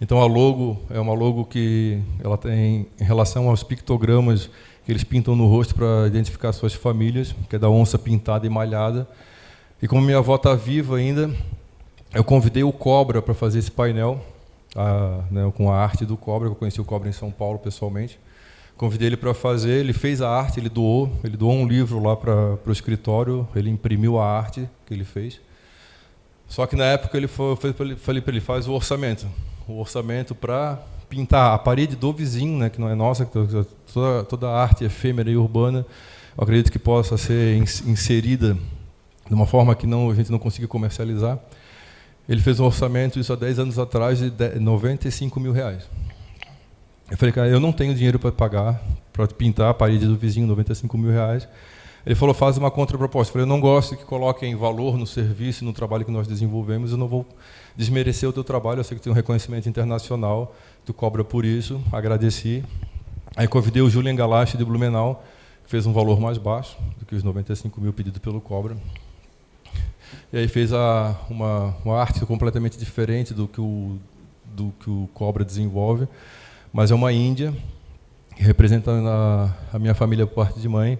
Então a logo é uma logo que ela tem em relação aos pictogramas que eles pintam no rosto para identificar suas famílias, que é da onça pintada e malhada. E como minha avó está viva ainda, eu convidei o Cobra para fazer esse painel, né, com a arte do Cobra, que eu conheci o Cobra em São Paulo pessoalmente. Convidei ele para fazer, ele fez a arte, ele doou um livro lá para o escritório, ele imprimiu a arte que ele fez. Só que na época falei para ele, faz o orçamento para pintar a parede do vizinho, né, que não é nossa, toda a arte efêmera e urbana, eu acredito que possa ser inserida de uma forma que a gente não consiga comercializar. Ele fez um orçamento, isso há 10 anos atrás, de R$95 mil. Eu falei, cara, eu não tenho dinheiro para pagar, para pintar a parede do vizinho, R$95 mil. Ele falou, faz uma contraproposta. Eu falei, eu não gosto que coloquem valor no serviço, no trabalho que nós desenvolvemos, eu não vou desmerecer o teu trabalho, eu sei que tem um reconhecimento internacional, tu cobra por isso, agradeci. Aí convidei o Julian Galache de Blumenau, que fez um valor mais baixo do que os 95 mil pedidos pelo Cobra. E aí fez uma arte completamente diferente do que o Cobra desenvolve, mas é uma índia, representando a minha família por parte de mãe.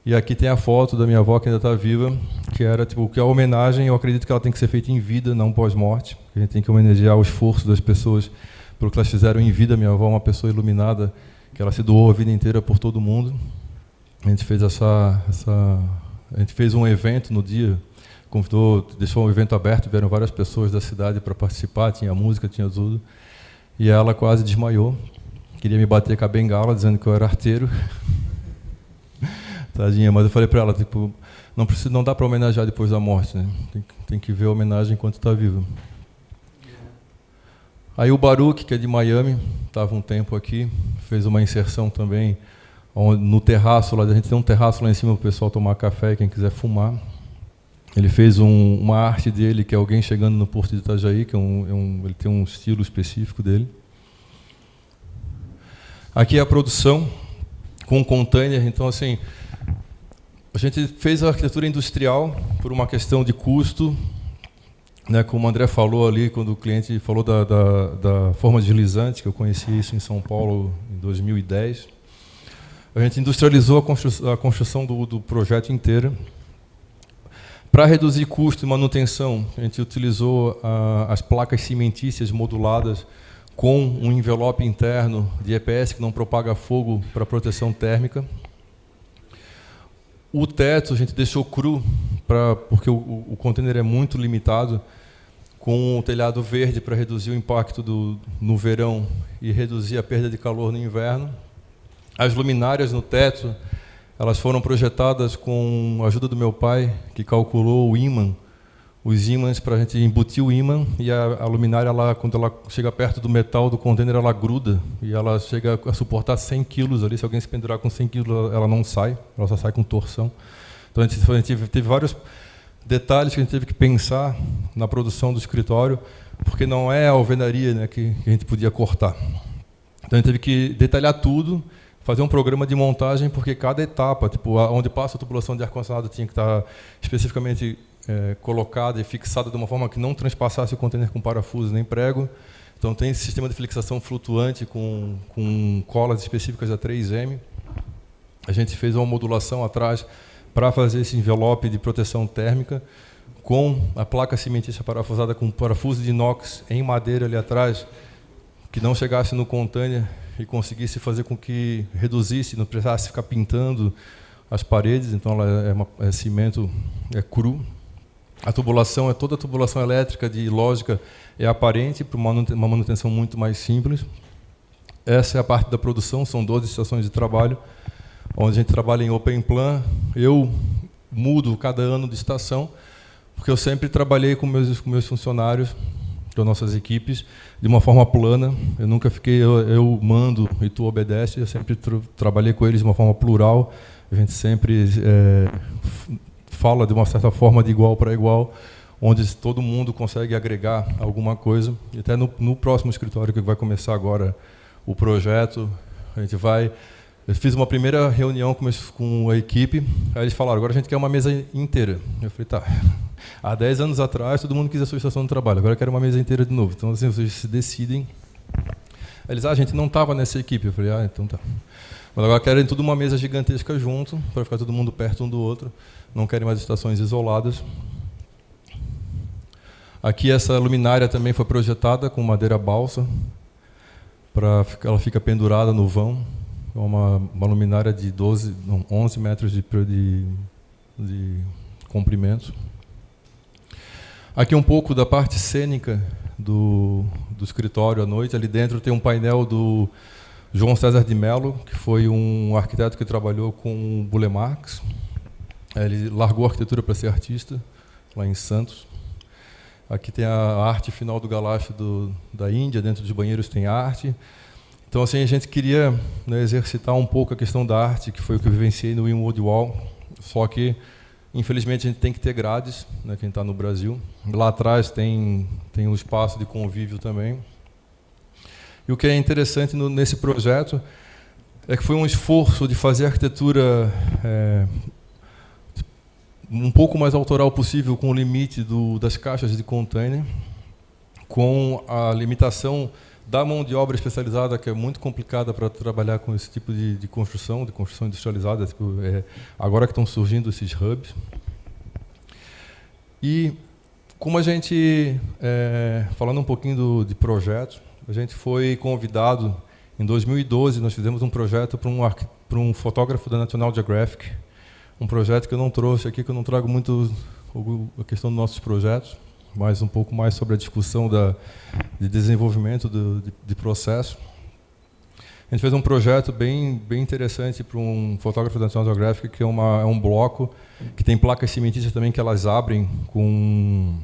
E aqui tem a foto da minha avó, que ainda está viva, que era que a homenagem, eu acredito que ela tem que ser feita em vida, não pós-morte. A gente tem que homenagear o esforço das pessoas pelo que elas fizeram em vida. Minha avó é uma pessoa iluminada, que ela se doou a vida inteira por todo mundo. A gente fez a gente fez um evento no dia, convidou, deixou um evento aberto, vieram várias pessoas da cidade para participar, tinha música, tinha tudo. E ela quase desmaiou, queria me bater com a bengala, dizendo que eu era arteiro. Tadinha, mas eu falei para ela, não dá para homenagear depois da morte, né? Tem que ver a homenagem enquanto está viva. Aí o Baruch, que é de Miami, estava um tempo aqui, fez uma inserção também no terraço, a gente tem um terraço lá em cima para o pessoal tomar café, quem quiser fumar. Ele fez uma arte dele, que é alguém chegando no Porto de Itajaí, que ele tem um estilo específico dele. Aqui é a produção com container, então assim, a gente fez a arquitetura industrial por uma questão de custo, né, como o André falou ali, quando o cliente falou da forma deslizante, que eu conheci isso em São Paulo em 2010. A gente industrializou a construção do projeto inteiro. Para reduzir custo e manutenção, a gente utilizou as placas cimentícias moduladas com um envelope interno de EPS que não propaga fogo para proteção térmica. O teto a gente deixou cru, porque o container é muito limitado, com o telhado verde para reduzir o impacto no verão e reduzir a perda de calor no inverno. As luminárias no teto, elas foram projetadas com a ajuda do meu pai, que calculou os ímãs para a gente embutir o ímã, e a luminária, quando ela chega perto do metal do container, ela gruda, e ela chega a suportar 100 quilos ali. Se alguém se pendurar com 100 quilos, ela não sai, ela só sai com torção. Então a gente teve vários detalhes que a gente teve que pensar na produção do escritório, porque não é a alvenaria, né, que a gente podia cortar. Então a gente teve que detalhar tudo, fazer um programa de montagem, porque cada etapa, onde passa a tubulação de ar-condicionado tinha que estar especificamente colocada e fixada de uma forma que não transpassasse o container com parafuso nem prego. Então tem esse sistema de fixação flutuante com colas específicas a 3M. A gente fez uma modulação atrás para fazer esse envelope de proteção térmica, com a placa cimentícia parafusada com parafuso de inox em madeira ali atrás, que não chegasse no container e conseguisse fazer com que reduzisse, não precisasse ficar pintando as paredes. Então ela é cimento cru. A tubulação toda a tubulação elétrica de lógica é aparente, para uma manutenção muito mais simples. Essa é a parte da produção, são 12 estações de trabalho, onde a gente trabalha em open plan. Eu mudo cada ano de estação, porque eu sempre trabalhei com meus funcionários, com nossas equipes, de uma forma plana. Eu nunca fiquei, eu mando e tu obedece. Eu sempre trabalhei com eles de uma forma plural. A gente sempre fala de uma certa forma de igual para igual, onde todo mundo consegue agregar alguma coisa. E até no próximo escritório que vai começar agora o projeto, eu fiz uma primeira reunião com a equipe, aí eles falaram, agora a gente quer uma mesa inteira. Eu falei, tá. Há 10 anos atrás, todo mundo quis a sua estação de trabalho, agora eu quero uma mesa inteira de novo. Então, assim, vocês se decidem. Aí eles, a gente não estava nessa equipe. Eu falei, então tá. Mas agora querem tudo uma mesa gigantesca junto, para ficar todo mundo perto um do outro. Não querem mais estações isoladas. Aqui essa luminária também foi projetada com madeira balsa, ela fica pendurada no vão. uma luminária de 11 metros de comprimento. Aqui um pouco da parte cênica do escritório à noite. Ali dentro tem um painel do João César de Mello, que foi um arquiteto que trabalhou com o Burle Marx. Ele largou a arquitetura para ser artista, lá em Santos. Aqui tem a arte final do Galáxio da Índia, dentro dos banheiros tem arte. Então, assim, a gente queria, né, exercitar um pouco a questão da arte, que foi o que eu vivenciei no Wynwood Wall, só que, infelizmente, a gente tem que ter grades, né, quem está no Brasil. Lá atrás tem um espaço de convívio também. E o que é interessante nesse projeto é que foi um esforço de fazer a arquitetura um pouco mais autoral possível, com o limite das caixas de container, com a limitação da mão de obra especializada, que é muito complicada para trabalhar com esse tipo de construção industrializada. Tipo, agora que estão surgindo esses hubs. E como a gente, falando um pouquinho de projeto, a gente foi convidado, em 2012, nós fizemos um projeto para um fotógrafo da National Geographic, um projeto que eu não trouxe aqui, que eu não trago muito a questão dos nossos projetos, mas um pouco mais sobre a discussão de desenvolvimento de processo. A gente fez um projeto bem interessante para um fotógrafo da National Geographic, que é um bloco que tem placas cimentícias também, que elas abrem com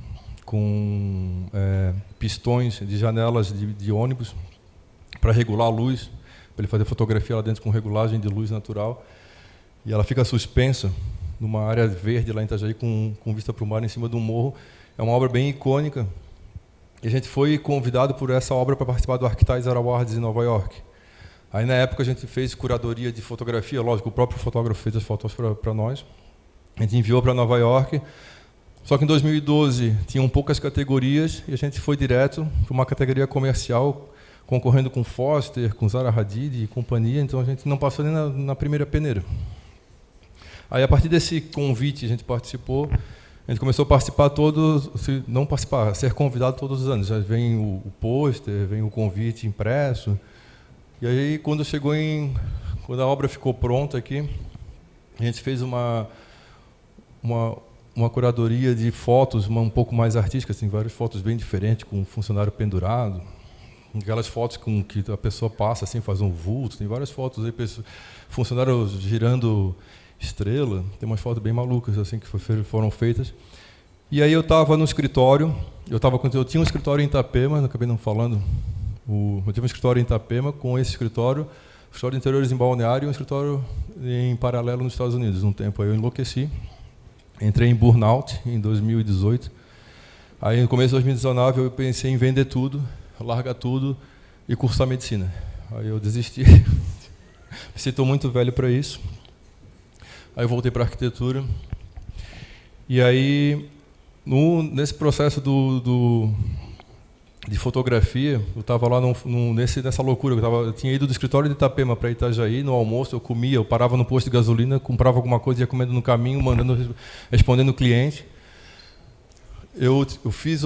pistões de janelas de ônibus para regular a luz, para ele fazer fotografia lá dentro com regulagem de luz natural. E ela fica suspensa numa área verde lá em Itajaí, com vista para o mar, em cima de um morro. É uma obra bem icônica. E a gente foi convidado por essa obra para participar do Architizer Awards em Nova York. Aí, na época, a gente fez curadoria de fotografia. Lógico, o próprio fotógrafo fez as fotos para nós. A gente enviou para Nova York. Só que em 2012 tinham poucas categorias e a gente foi direto para uma categoria comercial, concorrendo com Foster, com Zaha Hadid e companhia. Então, a gente não passou nem na primeira peneira. Aí, a partir desse convite, a gente participou. A gente começou a participar não participar, a ser convidado todos os anos. Já vem o pôster, vem o convite impresso. E aí, quando a obra ficou pronta aqui, a gente fez uma curadoria de fotos um pouco mais artísticas, assim, várias fotos bem diferentes, com um funcionário pendurado, aquelas fotos com que a pessoa passa, assim, faz um vulto, tem várias fotos aí, funcionários girando estrela, tem umas fotos bem malucas assim que foram feitas. E aí eu estava no escritório, eu tinha um escritório em Itapema, acabei não falando, eu tive um escritório em Itapema, com esse escritório de interiores em Balneário e um escritório em paralelo nos Estados Unidos. Um tempo aí eu enlouqueci, entrei em burnout em 2018. Aí no começo de 2019 eu pensei em vender tudo, largar tudo e cursar medicina. Aí eu desisti, estou muito velho para isso. Aí eu voltei para a arquitetura. E aí, nesse processo de fotografia, eu estava lá nessa loucura. Eu tinha ido do escritório de Itapema para Itajaí, no almoço, eu comia, eu parava no posto de gasolina, comprava alguma coisa, ia comendo no caminho, respondendo o cliente. Eu fiz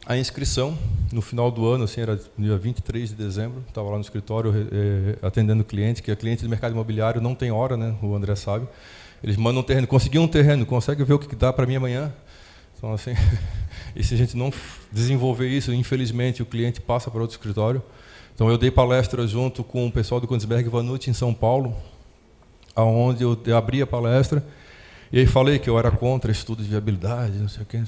a inscrição no final do ano, assim, era dia 23 de dezembro, estava lá no escritório atendendo o cliente, que é cliente do mercado imobiliário, não tem hora, né? O André sabe. Eles mandam um terreno, consegui um terreno, consegue ver o que dá para mim amanhã? Então, assim, e se a gente não desenvolver isso, infelizmente, o cliente passa para outro escritório. Então, eu dei palestra junto com o pessoal do Koenigsberg Vanucci, em São Paulo, onde eu abri a palestra, e aí falei que eu era contra estudo de viabilidade, não sei o quê.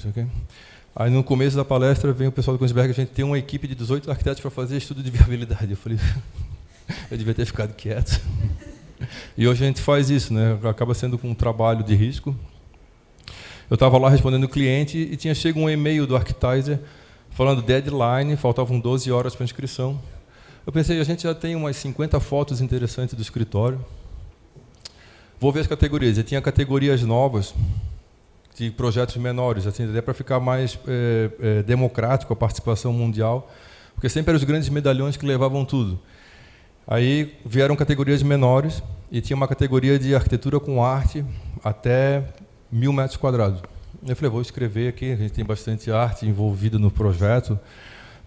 Aí, no começo da palestra, vem o pessoal do Koenigsberg, a gente tem uma equipe de 18 arquitetos para fazer estudo de viabilidade. Eu falei, eu devia ter ficado quieto. E hoje a gente faz isso, né? Acaba sendo com um trabalho de risco. Eu estava lá respondendo o cliente e tinha chegado um e-mail do Architizer falando deadline, faltavam 12 horas para inscrição. Eu pensei, a gente já tem umas 50 fotos interessantes do escritório. Vou ver as categorias. E tinha categorias novas, de projetos menores, assim, até para ficar mais democrático a participação mundial, porque sempre eram os grandes medalhões que levavam tudo. Aí vieram categorias menores e tinha uma categoria de arquitetura com arte até 1.000 metros quadrados. Eu falei, vou escrever aqui, a gente tem bastante arte envolvida no projeto,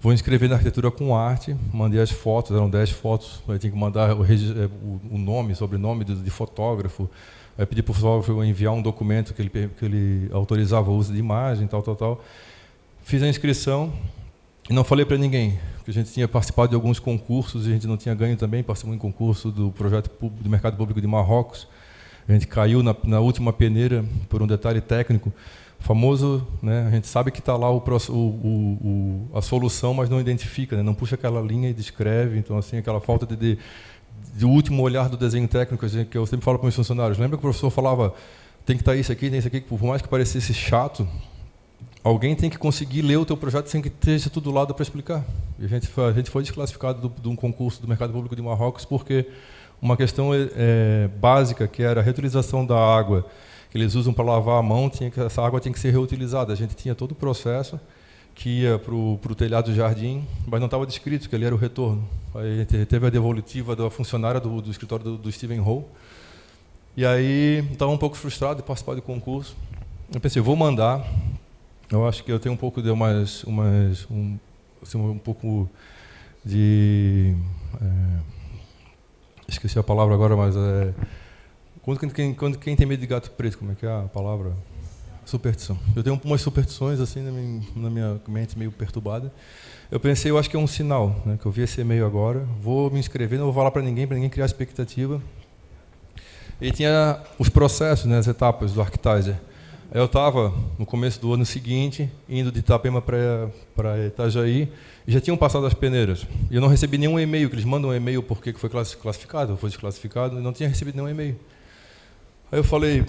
vou inscrever na arquitetura com arte, mandei as fotos, eram 10 fotos, aí tinha que mandar o nome, sobrenome de fotógrafo, aí pedi para o fotógrafo enviar um documento que ele autorizava o uso de imagem, tal. Fiz a inscrição e não falei para ninguém, porque a gente tinha participado de alguns concursos e a gente não tinha ganho também, participou em concurso do projeto do Mercado Público de Marrocos, a gente caiu na última peneira por um detalhe técnico, famoso, né, a gente sabe que está lá a solução, mas não identifica, né, não puxa aquela linha e descreve, então assim, aquela falta de último olhar do desenho técnico, que eu sempre falo para os meus funcionários, lembra que o professor falava, tem que estar isso aqui, tem isso aqui, por mais que parecesse chato, alguém tem que conseguir ler o teu projeto sem que esteja tudo do lado para explicar. E a gente foi desclassificado de um concurso do Mercado Público de Marrocos porque uma questão básica, que era a reutilização da água, que eles usam para lavar a mão, essa água tinha que ser reutilizada. A gente tinha todo o processo que ia para o telhado do jardim, mas não estava descrito que ali era o retorno. Aí teve a devolutiva da funcionária do escritório do Steven Hall. E aí estava um pouco frustrado de participar do concurso. Eu pensei, vou mandar. Eu acho que eu tenho um pouco de um pouco de esqueci a palavra agora, mas quando quem tem medo de gato preto, como é que é a palavra? Superstição. Eu tenho umas superstições assim na minha mente meio perturbada. Eu pensei, eu acho que é um sinal, né, que eu vi esse e-mail agora, vou me inscrever, não vou falar para ninguém criar expectativa. E tinha os processos, né, as etapas do Architizer. Eu estava, no começo do ano seguinte, indo de Itapema para Itajaí, e já tinham passado as peneiras. E eu não recebi nenhum e-mail, que eles mandam um e-mail porque foi classificado, ou foi desclassificado, e não tinha recebido nenhum e-mail. Aí eu falei,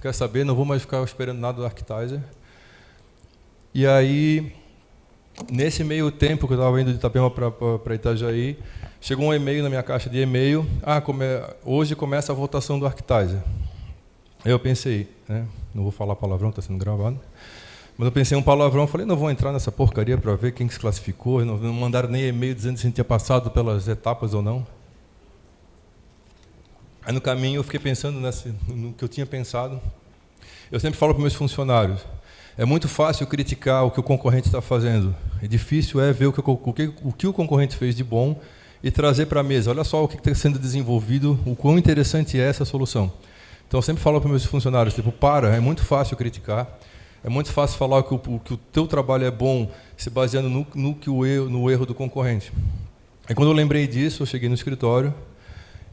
quer saber, não vou mais ficar esperando nada do Architizer. E aí, nesse meio tempo que eu estava indo de Itapema para Itajaí, chegou um e-mail na minha caixa de e-mail, hoje começa a votação do Architizer. Aí eu pensei, né, não vou falar palavrão, está sendo gravado, mas eu pensei um palavrão, falei, não vou entrar nessa porcaria para ver quem se classificou, não mandaram nem e-mail dizendo se a gente tinha passado pelas etapas ou não. Aí no caminho eu fiquei pensando no que eu tinha pensado. Eu sempre falo para meus funcionários, é muito fácil criticar o que o concorrente está fazendo, é difícil ver o que o concorrente fez de bom e trazer para a mesa, olha só o que está sendo desenvolvido, o quão interessante é essa solução. Então, eu sempre falo para meus funcionários, é muito fácil criticar, é muito fácil falar que o teu trabalho é bom se baseando no erro do concorrente. Aí, quando eu lembrei disso, eu cheguei no escritório,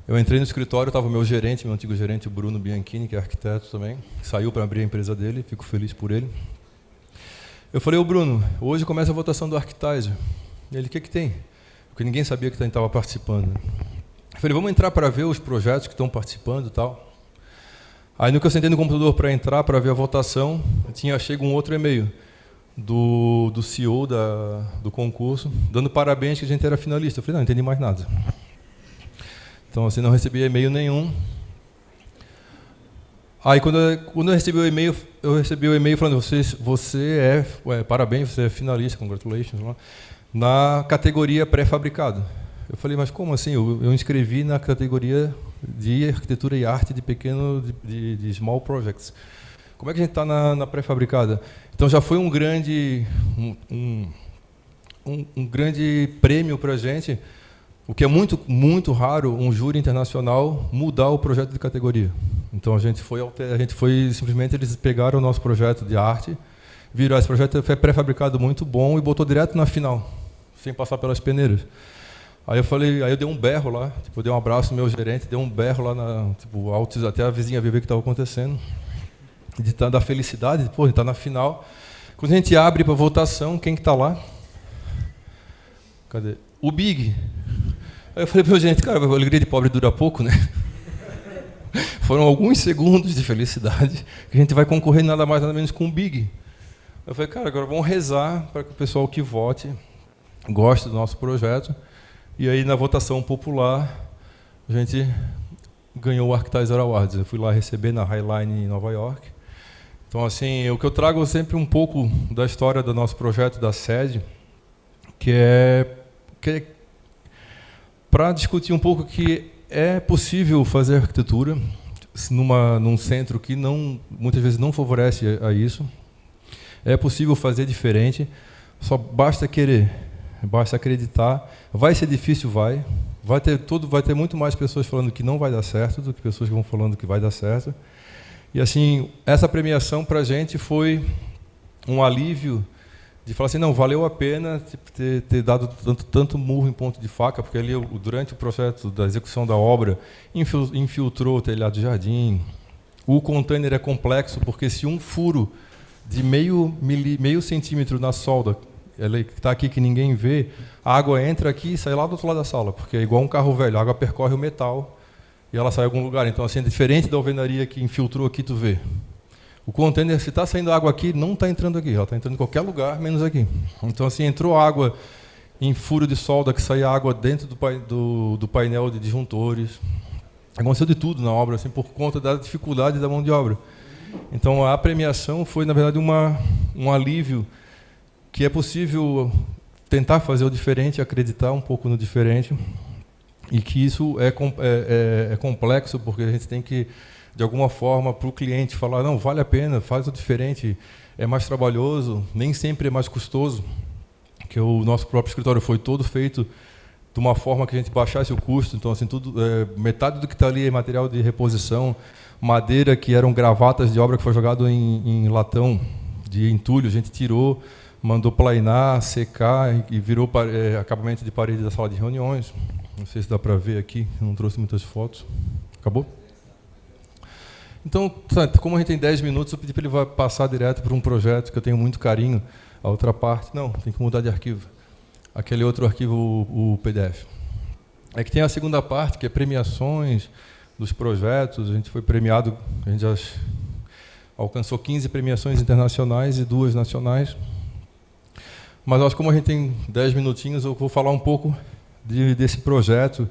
eu entrei no escritório, estava o meu antigo gerente, o Bruno Bianchini, que é arquiteto também, saiu para abrir a empresa dele, fico feliz por ele. Eu falei, Bruno, hoje começa a votação do Architizer. Ele, o que tem? Porque ninguém sabia que estava participando. Eu falei, vamos entrar para ver os projetos que estão participando e tal. Aí, no que eu sentei no computador para entrar, para ver a votação, chega um outro e-mail do CEO do concurso, dando parabéns que a gente era finalista. Eu falei, não entendi mais nada. Então, assim, não recebi e-mail nenhum. Aí, quando eu recebi o e-mail falando, parabéns, você é finalista, congratulations, na categoria pré-fabricado. Eu falei, mas como assim? Eu inscrevi na categoria de arquitetura e arte de small projects. Como é que a gente está na pré-fabricada? Então já foi um grande prêmio para a gente, o que é muito, muito raro, um júri internacional mudar o projeto de categoria. Então a gente foi simplesmente, eles pegaram o nosso projeto de arte, viram, esse projeto foi pré-fabricado muito bom e botou direto na final, sem passar pelas peneiras. Aí eu dei um berro lá, eu dei um abraço no meu gerente, dei um berro lá, até a vizinha ver o que estava acontecendo, da felicidade, a gente está na final. Quando a gente abre para votação, quem que está lá? Cadê? O Big. Aí eu falei para o meu gerente, cara, a alegria de pobre dura pouco, né? Foram alguns segundos de felicidade, que a gente vai concorrer nada mais nada menos com o Big. Eu falei, cara, agora vamos rezar para que o pessoal que vote goste do nosso projeto. E aí, na votação popular, a gente ganhou o Architizer Awards. Eu fui lá receber na Highline em Nova York. Então, assim, o que eu trago é sempre um pouco da história do nosso projeto, da sede, que é para discutir um pouco que é possível fazer arquitetura num centro que muitas vezes não favorece a isso. É possível fazer diferente, Só basta querer, basta acreditar. Vai ser difícil, vai. Vai ter muito mais pessoas falando que não vai dar certo do que pessoas que vão falando que vai dar certo. E assim, essa premiação para a gente foi um alívio de falar assim, não, valeu a pena ter dado tanto murro em ponto de faca, porque ali, durante o processo da execução da obra, infiltrou o telhado de jardim. O container é complexo, porque se um furo de meio centímetro na solda, ela está aqui que ninguém vê, a água entra aqui e sai lá do outro lado da sala, porque é igual um carro velho, a água percorre o metal e ela sai em algum lugar. Então, assim, é diferente da alvenaria que infiltrou aqui, tu vê. O container, se está saindo água aqui, não está entrando aqui, ela está entrando em qualquer lugar, menos aqui. Então, assim, entrou água em furo de solda, que saía água dentro do painel de disjuntores. Aconteceu de tudo na obra, assim, por conta da dificuldade da mão de obra. Então, a premiação foi, na verdade, um alívio que é possível tentar fazer o diferente, acreditar um pouco no diferente, e que isso é complexo, porque a gente tem que, de alguma forma, para o cliente falar, não, vale a pena, faz o diferente, é mais trabalhoso, nem sempre é mais custoso, que o nosso próprio escritório foi todo feito de uma forma que a gente baixasse o custo. Então, assim, metade do que está ali é material de reposição, madeira que eram gravatas de obra que foi jogado em latão de entulho, a gente tirou, mandou plainar, secar e virou acabamento de parede da sala de reuniões. Não sei se dá para ver aqui, não trouxe muitas fotos. Acabou? Então, como a gente tem 10 minutos, eu pedi para ele passar direto para um projeto que eu tenho muito carinho. A outra parte, não, tem que mudar de arquivo. Aquele outro arquivo, o PDF. É que tem a segunda parte, que é premiações dos projetos. A gente foi premiado, a gente já alcançou 15 premiações internacionais e 2 nacionais. Mas acho que como a gente tem 10 minutinhos, eu vou falar um pouco desse projeto,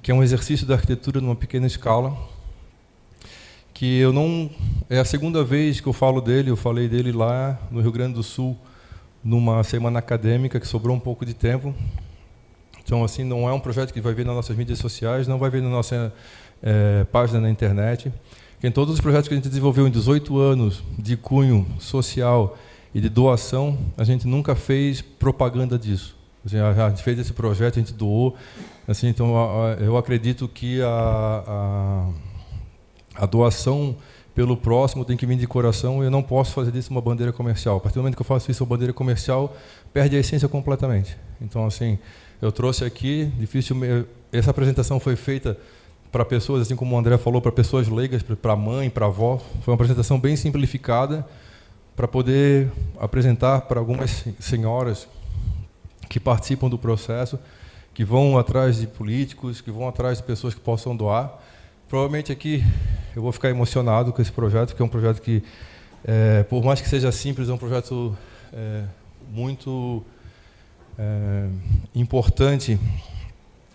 que é um exercício da arquitetura numa pequena escala, que eu não... É a segunda vez que eu falo dele, eu falei dele lá no Rio Grande do Sul, numa semana acadêmica, que sobrou um pouco de tempo. Então, assim, não é um projeto que vai ver nas nossas mídias sociais, não vai ver na nossa página na internet. Em todos os projetos que a gente desenvolveu em 18 anos de cunho social e de doação, a gente nunca fez propaganda disso. Assim, a gente fez esse projeto, a gente doou. Assim, então, eu acredito que a doação pelo próximo tem que vir de coração, e eu não posso fazer disso uma bandeira comercial. A partir do momento que eu faço isso uma bandeira comercial, perde a essência completamente. Então, assim, eu trouxe aqui, essa apresentação foi feita para pessoas, assim como o André falou, para pessoas leigas, para mãe, para avó. Foi uma apresentação bem simplificada, para poder apresentar para algumas senhoras que participam do processo, que vão atrás de políticos, que vão atrás de pessoas que possam doar. Provavelmente aqui eu vou ficar emocionado com esse projeto, porque é um projeto que, por mais que seja simples, é um projeto muito importante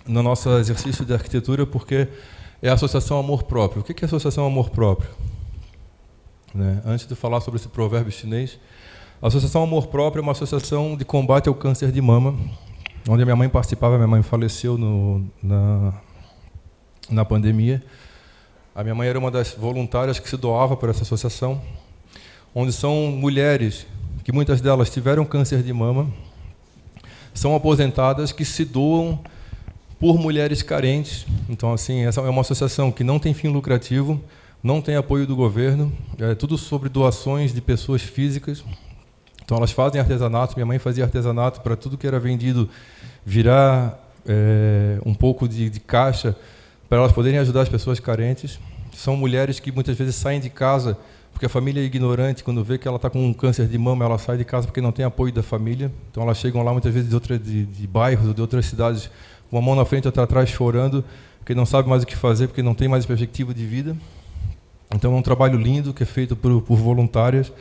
no nosso exercício de arquitetura, porque é a Associação Amor Próprio. O que é a Associação Amor Próprio? Antes de falar sobre esse provérbio chinês, a Associação Amor Próprio é uma associação de combate ao câncer de mama, onde a minha mãe participava. Minha mãe faleceu na pandemia. A minha mãe era uma das voluntárias que se doava para essa associação, onde são mulheres que muitas delas tiveram câncer de mama, são aposentadas, que se doam por mulheres carentes. Então, assim, essa é uma associação que não tem fim lucrativo, não tem apoio do governo, é tudo sobre doações de pessoas físicas. Então, elas fazem artesanato. Minha mãe fazia artesanato para tudo que era vendido virar um pouco de caixa, para elas poderem ajudar as pessoas carentes. São mulheres que muitas vezes saem de casa porque a família é ignorante. Quando vê que ela está com um câncer de mama, ela sai de casa porque não tem apoio da família. Então elas chegam lá muitas vezes de bairros ou de outras cidades, com uma mão na frente e outra atrás, chorando, porque não sabe mais o que fazer, porque não tem mais perspectiva de vida. Então é um trabalho lindo que é feito por voluntárias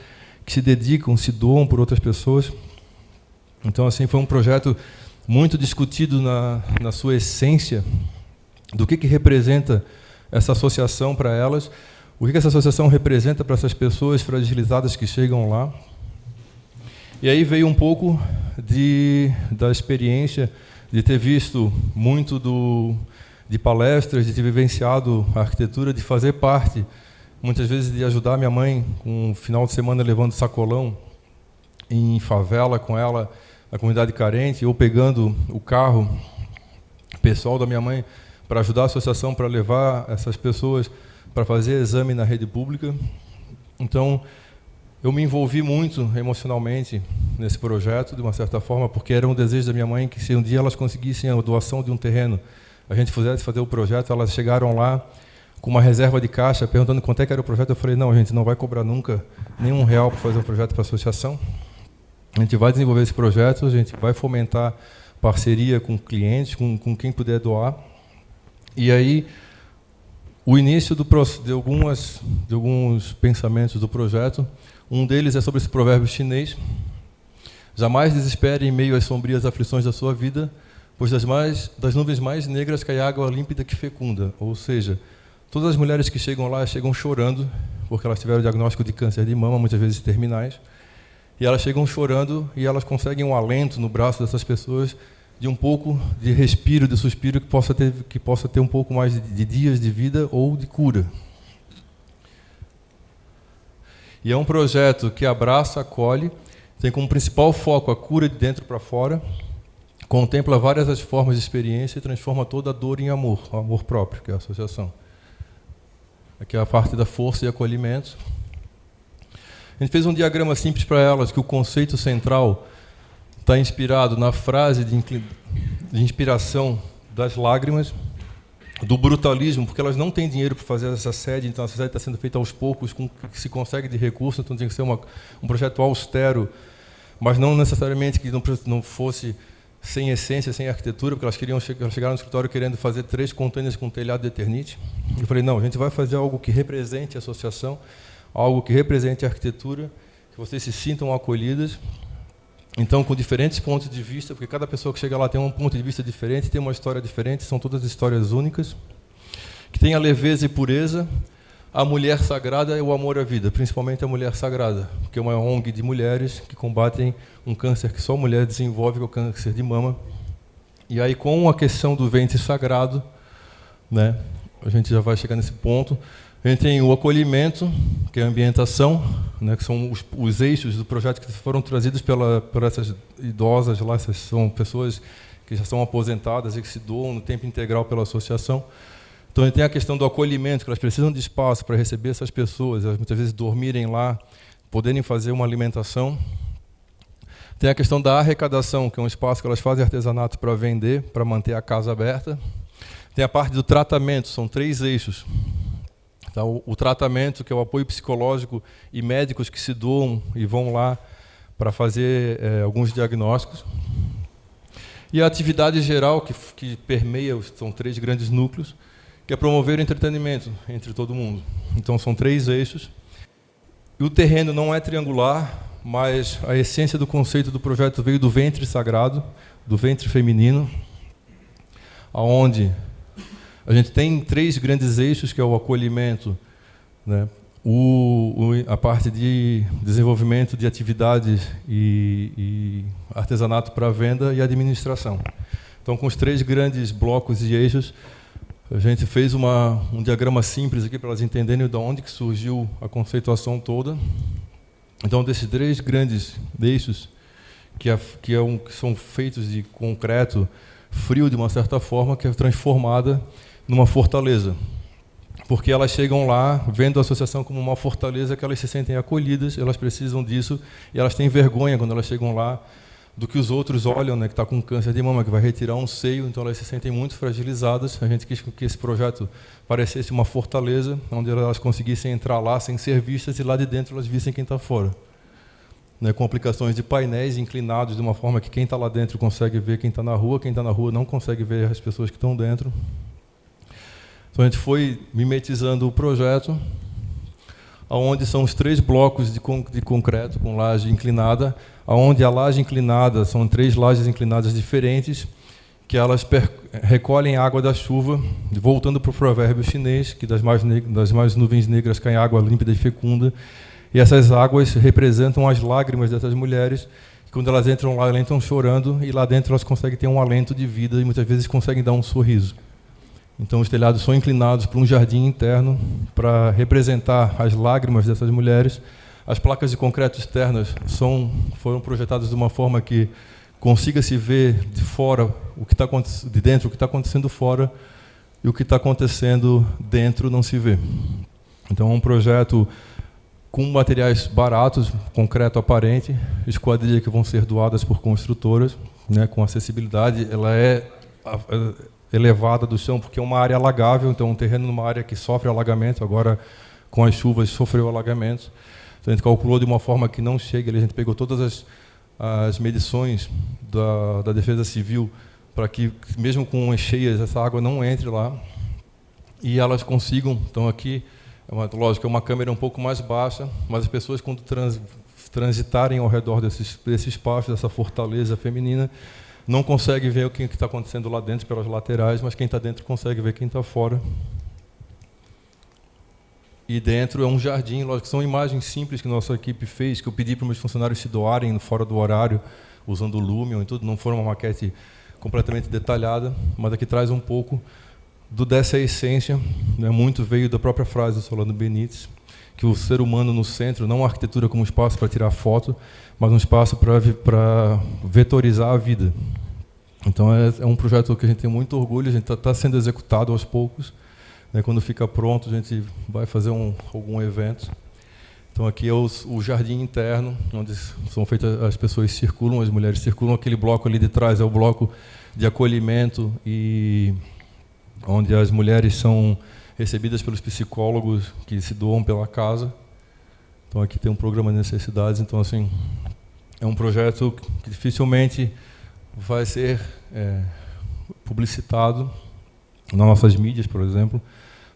que se dedicam, se doam por outras pessoas. Então, assim, foi um projeto muito discutido na sua essência, do que representa essa associação para elas, o que essa associação representa para essas pessoas fragilizadas que chegam lá. E aí veio um pouco da experiência de ter visto muito de palestras, de ter vivenciado a arquitetura, de fazer parte, muitas vezes, de ajudar minha mãe com um final de semana levando sacolão em favela com ela, na comunidade carente, ou pegando o carro pessoal da minha mãe para ajudar a associação, para levar essas pessoas para fazer exame na rede pública. Então, eu me envolvi muito emocionalmente nesse projeto, de uma certa forma, porque era um desejo da minha mãe que, se um dia elas conseguissem a doação de um terreno, a gente pudesse fazer o projeto. Elas chegaram lá com uma reserva de caixa, perguntando quanto é que era o projeto. Eu falei, não, a gente não vai cobrar nunca nenhum real para fazer um projeto para a associação. A gente vai desenvolver esse projeto, a gente vai fomentar parceria com clientes, com quem puder doar. E aí, o início de alguns pensamentos do projeto, um deles é sobre esse provérbio chinês: jamais desespere em meio às sombrias aflições da sua vida, pois das nuvens mais negras cai água límpida que fecunda. Ou seja, todas as mulheres que chegam lá chegam chorando, porque elas tiveram o diagnóstico de câncer de mama, muitas vezes terminais, e elas chegam chorando e elas conseguem um alento no braço dessas pessoas, de um pouco de respiro, de suspiro, que possa ter um pouco mais de dias de vida ou de cura. E é um projeto que abraça, acolhe, tem como principal foco a cura de dentro para fora, contempla várias as formas de experiência e transforma toda a dor em amor, o amor próprio, que é a associação. Aqui é a parte da força e acolhimento. A gente fez um diagrama simples para elas, que o conceito central está inspirado na frase de inspiração das lágrimas, do brutalismo, porque elas não têm dinheiro para fazer essa sede, então a sede está sendo feita aos poucos, com o que se consegue de recursos, então tem que ser um projeto austero, mas não necessariamente que não fosse sem essência, sem arquitetura, porque elas chegaram no escritório querendo fazer 3 contêineres com telhado de Eternite. Eu falei, não, a gente vai fazer algo que represente a associação, algo que represente a arquitetura, que vocês se sintam acolhidas. Então, com diferentes pontos de vista, porque cada pessoa que chega lá tem um ponto de vista diferente, tem uma história diferente, são todas histórias únicas, que tem a leveza e pureza, a mulher sagrada e o amor à vida, principalmente a mulher sagrada, que é uma ONG de mulheres que combatem um câncer que só mulher desenvolve, que é o câncer de mama. E aí, com a questão do ventre sagrado, né, a gente já vai chegar nesse ponto. A gente tem o acolhimento, que é a ambientação, né, que são os eixos do projeto que foram trazidos por essas idosas lá. Essas são pessoas que já são aposentadas e que se doam no tempo integral pela associação. Então, a gente tem a questão do acolhimento, que elas precisam de espaço para receber essas pessoas, elas muitas vezes dormirem lá, poderem fazer uma alimentação. Tem a questão da arrecadação, que é um espaço que elas fazem artesanato para vender, para manter a casa aberta. Tem a parte do tratamento, são 3 eixos. Então, o tratamento, que é o apoio psicológico, e médicos que se doam e vão lá para fazer alguns diagnósticos. E a atividade geral, que permeia, são 3 grandes núcleos, que é promover o entretenimento entre todo mundo. Então, são 3 eixos. E o terreno não é triangular, mas a essência do conceito do projeto veio do ventre sagrado, do ventre feminino, onde a gente tem 3 grandes eixos, que é o acolhimento, né, a parte de desenvolvimento de atividades e artesanato para venda e administração. Então, com os 3 grandes blocos e eixos, a gente fez um diagrama simples aqui para elas entenderem de onde que surgiu a conceituação toda. Então, desses 3 grandes eixos, que são feitos de concreto frio, de uma certa forma, que é transformada numa fortaleza. Porque elas chegam lá, vendo a associação como uma fortaleza, que elas se sentem acolhidas, elas precisam disso, e elas têm vergonha, quando elas chegam lá, do que os outros olham, né, que está com câncer de mama, que vai retirar um seio, então elas se sentem muito fragilizadas. A gente quis que esse projeto parecesse uma fortaleza, onde elas conseguissem entrar lá sem ser vistas, e lá de dentro elas vissem quem está fora. Né, com aplicações de painéis inclinados, de uma forma que quem está lá dentro consegue ver quem está na rua não consegue ver as pessoas que estão dentro. Então, a gente foi mimetizando o projeto, onde são os 3 blocos de concreto com laje inclinada, onde a laje inclinada são 3 lajes inclinadas diferentes, que elas recolhem água da chuva, voltando para o provérbio chinês, que das mais nuvens negras cai água límpida e fecunda, e essas águas representam as lágrimas dessas mulheres, que quando elas entram lá, elas entram chorando, e lá dentro elas conseguem ter um alento de vida, e muitas vezes conseguem dar um sorriso. Então, os telhados são inclinados para um jardim interno, para representar as lágrimas dessas mulheres, As placas de concreto externas foram projetadas de uma forma que consiga se ver de fora o que está acontecendo, de dentro o que está acontecendo fora, e o que está acontecendo dentro não se vê. Então é um projeto com materiais baratos, concreto aparente, esquadrilha que vão ser doadas por construtoras, né, com acessibilidade. Ela é elevada do chão porque é uma área alagável, então um terreno numa área que sofre alagamento, agora com as chuvas sofreu alagamentos. Então a gente calculou de uma forma que não chegue, a gente pegou todas as medições da Defesa Civil para que, mesmo com cheias, essa água não entre lá e elas consigam. Então aqui, lógico, é uma câmera um pouco mais baixa, mas as pessoas, quando transitarem ao redor desse espaço, dessa fortaleza feminina, não conseguem ver o que está acontecendo lá dentro pelas laterais, mas quem está dentro consegue ver quem está fora. E dentro é um jardim, lógico, são imagens simples que nossa equipe fez, que eu pedi para os meus funcionários se doarem fora do horário, usando o Lumion e tudo. Não foi uma maquete completamente detalhada, mas aqui traz um pouco dessa essência, né? Muito veio da própria frase do Solano Benítez, que o ser humano no centro, não a arquitetura como espaço para tirar foto, mas um espaço para vetorizar a vida. Então é um projeto que a gente tem muito orgulho, a gente está sendo executado aos poucos. Quando fica pronto, a gente vai fazer algum evento. Então aqui é o jardim interno, onde são feitas, as pessoas circulam, as mulheres circulam. Aquele bloco ali de trás é o bloco de acolhimento, e onde as mulheres são recebidas pelos psicólogos que se doam pela casa. Então aqui tem um programa de necessidades. Então assim, é um projeto que dificilmente vai ser publicitado nas nossas mídias, por exemplo.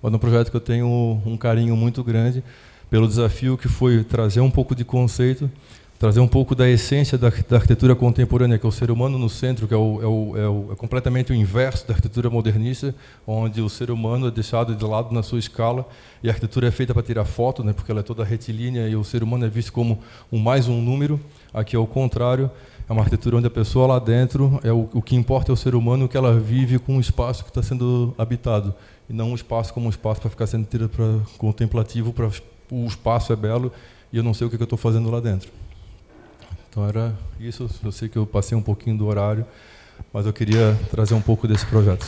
Mas é um projeto que eu tenho um carinho muito grande pelo desafio que foi trazer um pouco de conceito, trazer um pouco da essência da arquitetura contemporânea, que é o ser humano no centro, que é completamente o inverso da arquitetura modernista, onde o ser humano é deixado de lado na sua escala, e a arquitetura é feita para tirar foto, né, porque ela é toda retilínea, e o ser humano é visto como mais um número. Aqui é o contrário, é uma arquitetura onde a pessoa lá dentro, o que importa é o ser humano, o que ela vive com o espaço que está sendo habitado, e não um espaço como um espaço para ficar sendo tirado para contemplativo, o espaço é belo e eu não sei o que eu estou fazendo lá dentro. Então era isso. Eu sei que eu passei um pouquinho do horário, mas eu queria trazer um pouco desse projeto.